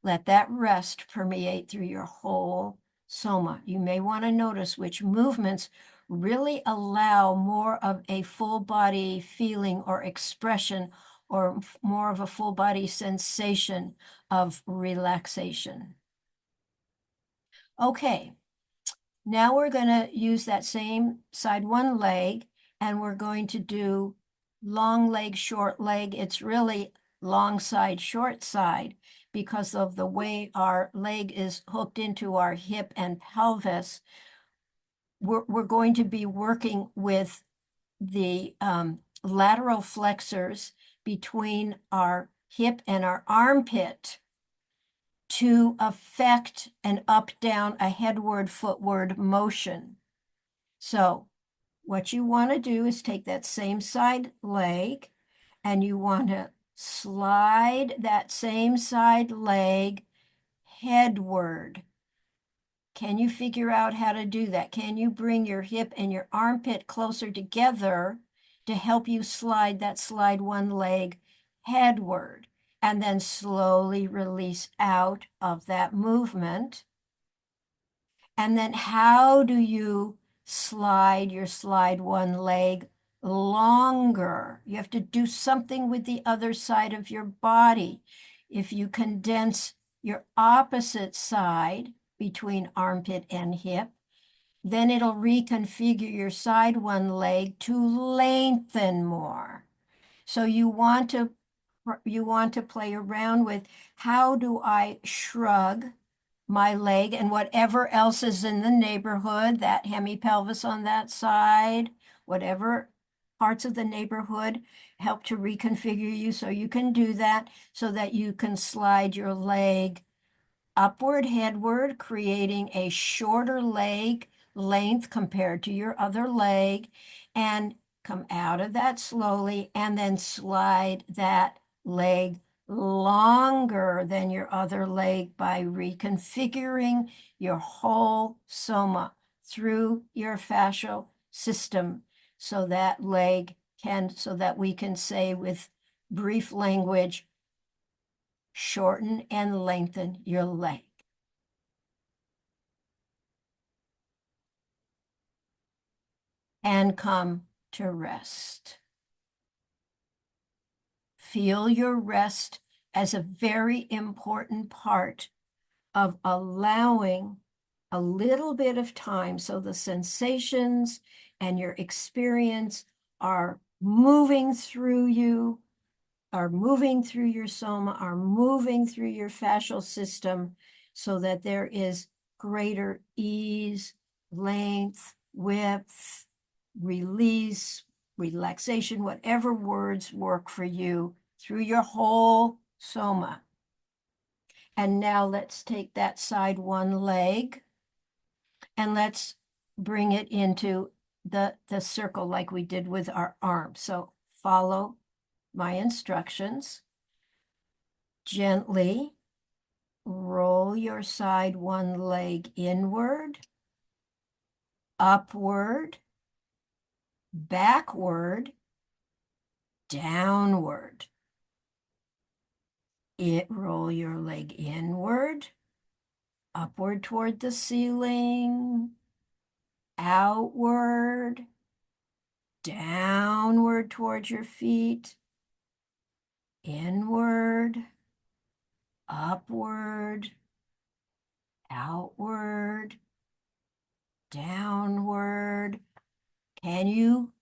Let that rest permeate through your whole soma. You may want to notice which movements really allow more of a full body feeling or expression, or more of a full body sensation of relaxation. Okay, now we're going to use that same side one leg, and we're going to do long leg, short leg. It's really long side, short side, because of the way our leg is hooked into our hip and pelvis. We're going to be working with the lateral flexors between our hip and our armpit to affect an up-down, a headward, footward motion. So what you want to do is take that same side leg and you want to slide that same side leg headward. Can you figure out how to do that? Can you bring your hip and your armpit closer together to help you slide that slide one leg headward, and then slowly release out of that movement? And then how do you slide your slide one leg longer? You have to do something with the other side of your body. If you condense your opposite side between armpit and hip, then it'll reconfigure your side one leg to lengthen more. So you want to play around with, how do I shrug my leg and whatever else is in the neighborhood, that hemipelvis on that side, whatever parts of the neighborhood help to reconfigure you, so you can do that, so that you can slide your leg upward, headward, creating a shorter leg length compared to your other leg, and come out of that slowly, and then slide that leg longer than your other leg by reconfiguring your whole soma through your fascial system, so that we can say with brief language, shorten and lengthen your leg. And come to rest. Feel your rest as a very important part of allowing a little bit of time so the sensations and your experience are moving through you, are moving through your soma, are moving through your fascial system, so that there is greater ease, length, width, release, relaxation, whatever words work for you, through your whole soma. And now let's take that side one leg and let's bring it into the circle like we did with our arm. So follow my instructions. Gently roll your side one leg inward, upward, backward, downward. Roll your leg inward, upward toward the ceiling, outward, downward towards your feet, inward, upward, outward, downward. Can you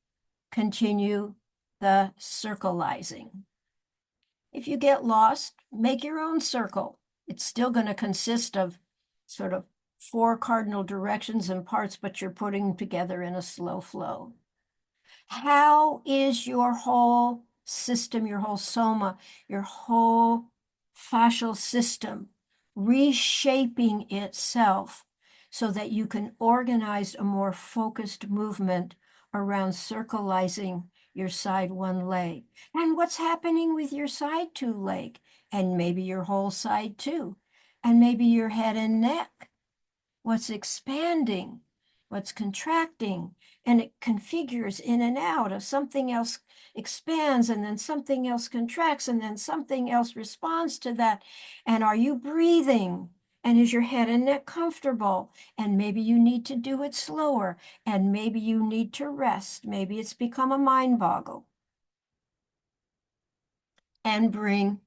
continue the circleizing? If you get lost, make your own circle. It's still going to consist of sort of 4 cardinal directions and parts, but you're putting them together in a slow flow. How is your whole system, your whole soma, your whole fascial system reshaping itself so that you can organize a more focused movement around circleizing your side 1 leg? And what's happening with your side 2 leg? And maybe your whole side 2, and maybe your head and neck. What's expanding? What's contracting? And it configures in and out of something else expands, and then something else contracts, and then something else responds to that. And are you breathing? And is your head and neck comfortable? And maybe you need to do it slower, and maybe you need to rest. Maybe it's become a mind boggle. And bring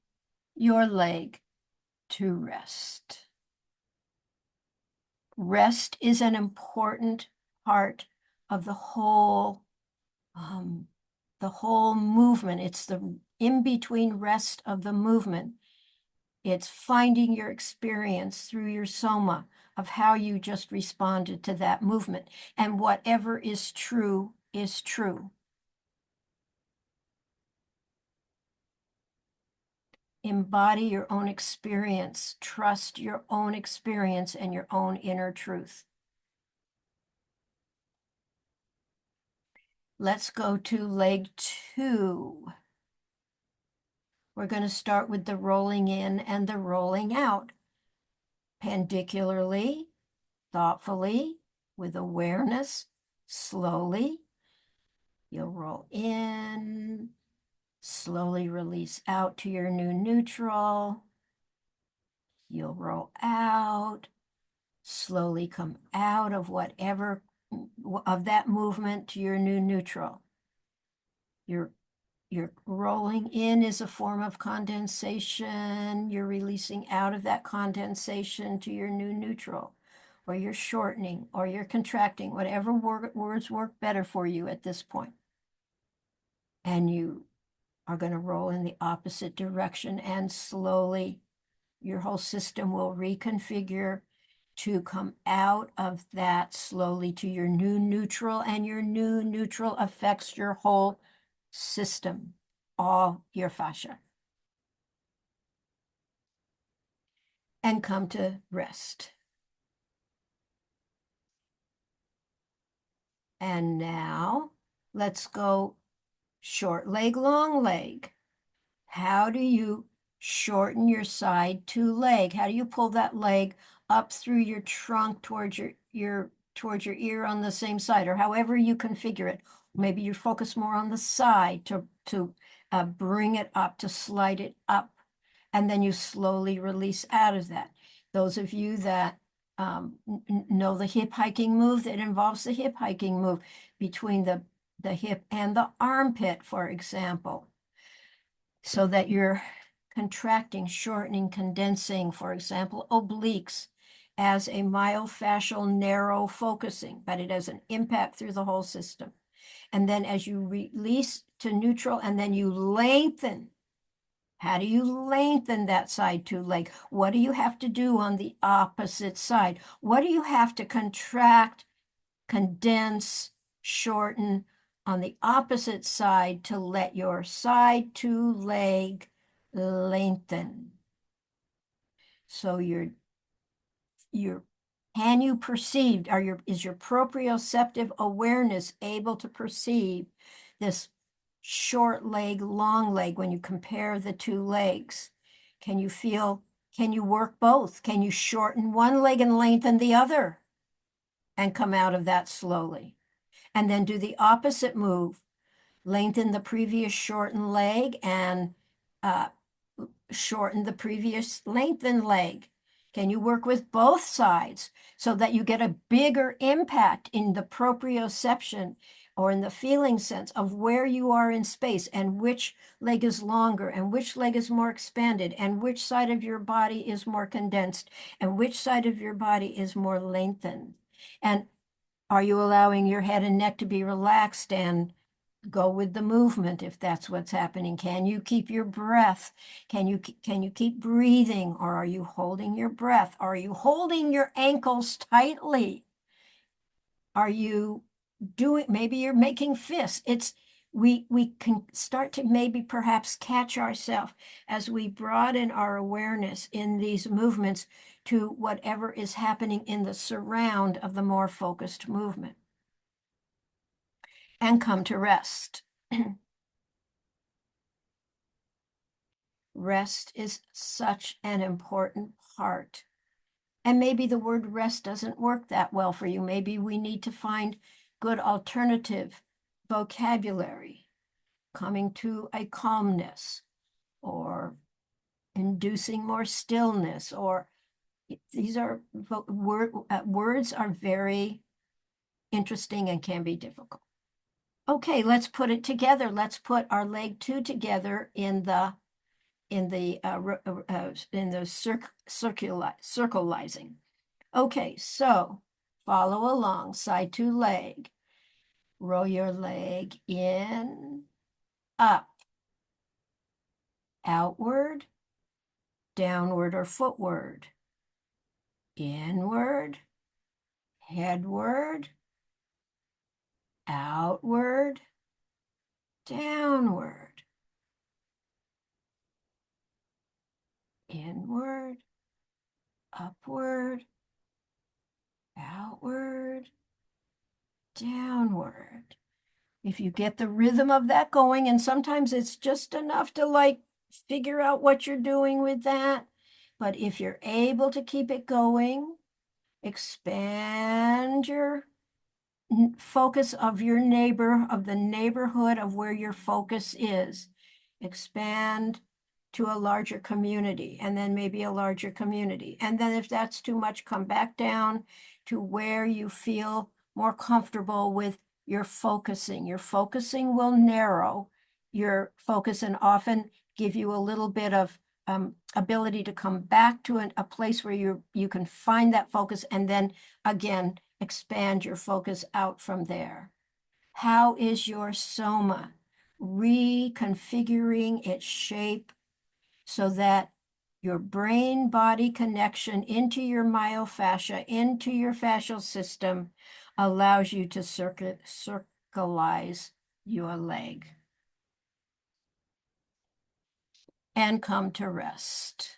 your leg to rest. Rest is an important part of the whole movement. It's the in-between rest of the movement. It's finding your experience through your soma of how you just responded to that movement. And whatever is true is true. Embody your own experience. Trust your own experience and your own inner truth. Let's go to leg 2. We're going to start with the rolling in and the rolling out. Pendicularly, thoughtfully, with awareness, slowly. You'll roll in, slowly release out to your new neutral. You'll roll out, slowly come out of whatever of that movement to your new neutral. Your rolling in is a form of condensation. You're releasing out of that condensation to your new neutral, or you're shortening, or you're contracting, whatever words work better for you at this point. And you are going to roll in the opposite direction, and slowly your whole system will reconfigure to come out of that slowly to your new neutral, and your new neutral affects your whole system, all your fascia. And come to rest. And now let's go short leg, long leg. How do you shorten your side 2 leg? How do you pull that leg up through your trunk towards your ear on the same side, or however you configure it? Maybe you focus more on the side to bring it up, to slide it up, and then you slowly release out of that. Those of you that know the hip hiking move, that involves the hip hiking move between the hip and the armpit, for example, so that you're contracting, shortening, condensing, for example, obliques as a myofascial narrow focusing, but it has an impact through the whole system. And then as you release to neutral, and then you lengthen. How do you lengthen that side 2 leg? What do you have to do on the opposite side? What do you have to contract, condense, shorten on the opposite side to let your side 2 leg lengthen? So can you perceive, is your proprioceptive awareness able to perceive this short leg, long leg when you compare the 2 legs? Can you work both? Can you shorten 1 leg and lengthen the other and come out of that slowly? And then do the opposite move. Lengthen the previous shortened leg and shorten the previous lengthened leg. Can you work with both sides so that you get a bigger impact in the proprioception or in the feeling sense of where you are in space and which leg is longer and which leg is more expanded and which side of your body is more condensed and which side of your body is more lengthened? And are you allowing your head and neck to be relaxed and go with the movement if that's what's happening? Can you keep your breath? Can you keep breathing, or are you holding your breath? Are you holding your ankles tightly? Are you doing, maybe you're making fists. We can start to maybe perhaps catch ourselves as we broaden our awareness in these movements to whatever is happening in the surround of the more focused movement. And come to rest. Rest is such an important part. And maybe the word rest doesn't work that well for you. Maybe we need to find good alternative vocabulary, coming to a calmness or inducing more stillness, or these are words are very interesting and can be difficult. Okay, let's put it together. Let's put our leg 2 together in the circularizing. Okay, so follow along, side 2 leg. Roll your leg in, up, outward, downward or footward, inward, headward, outward, downward, inward, upward, outward, downward. If you get the rhythm of that going, and sometimes it's just enough to like figure out what you're doing with that. But if you're able to keep it going, expand your focus of your neighbor, of the neighborhood of where your focus is. Expand to a larger community, and then maybe a larger community. And then if that's too much, come back down to where you feel more comfortable with your focusing. Your focusing will narrow your focus and often give you a little bit of ability to come back to a place where you can find that focus and then again expand your focus out from there. How is your soma reconfiguring its shape so that your brain-body connection into your myofascia, into your fascial system, allows you to circleize your leg and come to rest.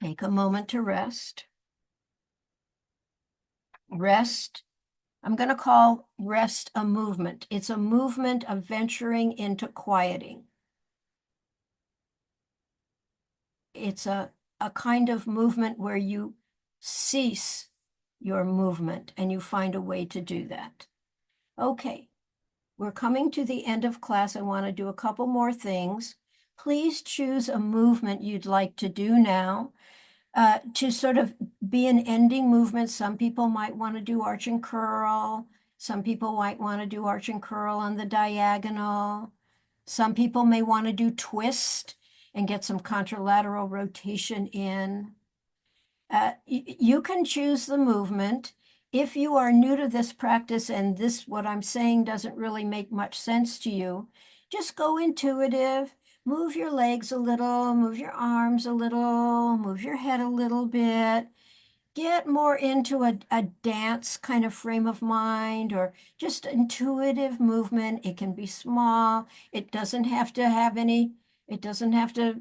Take a moment to rest. Rest, I'm going to call rest a movement. It's a movement of venturing into quieting. It's a kind of movement where you cease your movement and you find a way to do that. Okay, we're coming to the end of class. I want to do a couple more things. Please choose a movement you'd like to do now. To sort of be an ending movement. Some people might want to do arch and curl. Some people might want to do arch and curl on the diagonal. Some people may want to do twist and get some contralateral rotation in. You can choose the movement. If you are new to this practice and what I'm saying doesn't really make much sense to you, just go intuitive. Move your legs a little, move your arms a little, move your head a little bit. Get more into a dance kind of frame of mind or just intuitive movement. It can be small. It doesn't have to have any, it doesn't have to,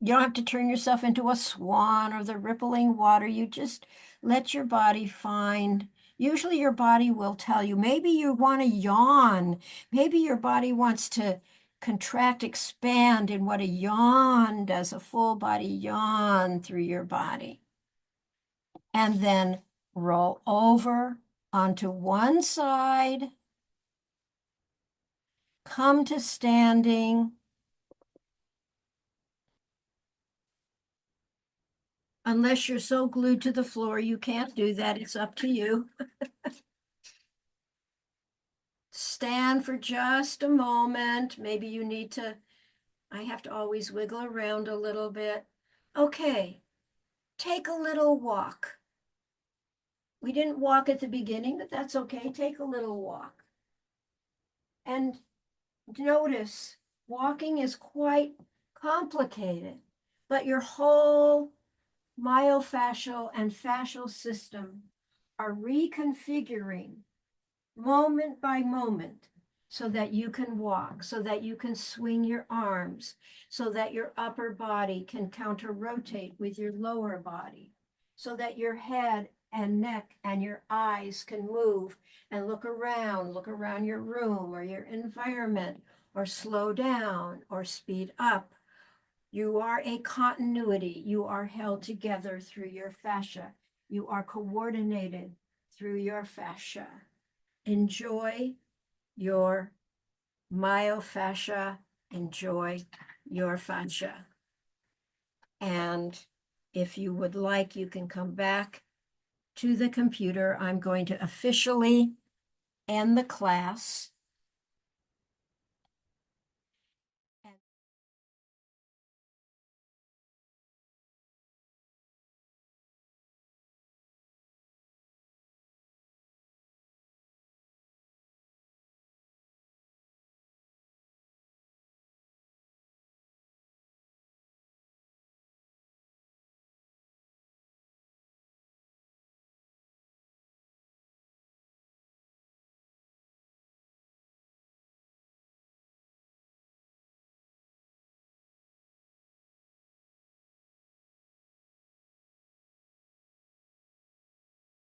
you don't have to turn yourself into a swan or the rippling water. You just let your body find. Usually your body will tell you, maybe you want to yawn. Maybe your body wants to contract, expand in what a yawn does, a full body yawn through your body. And then roll over onto one side, come to standing. Unless you're so glued to the floor, you can't do that. It's up to you. Stand for just a moment. Maybe you need to, I have to always wiggle around a little bit. Okay, take a little walk. We didn't walk at the beginning, but that's okay. Take a little walk. And notice walking is quite complicated, but your whole myofascial and fascial system are reconfiguring moment by moment so that you can walk, so that you can swing your arms, so that your upper body can counter rotate with your lower body, so that your head and neck and your eyes can move and look around your room or your environment, or slow down or speed up. You are a continuity. You are held together through your fascia. You are coordinated through your fascia. Enjoy your myofascia. Enjoy your fascia. And if you would like, you can come back to the computer. I'm going to officially end the class.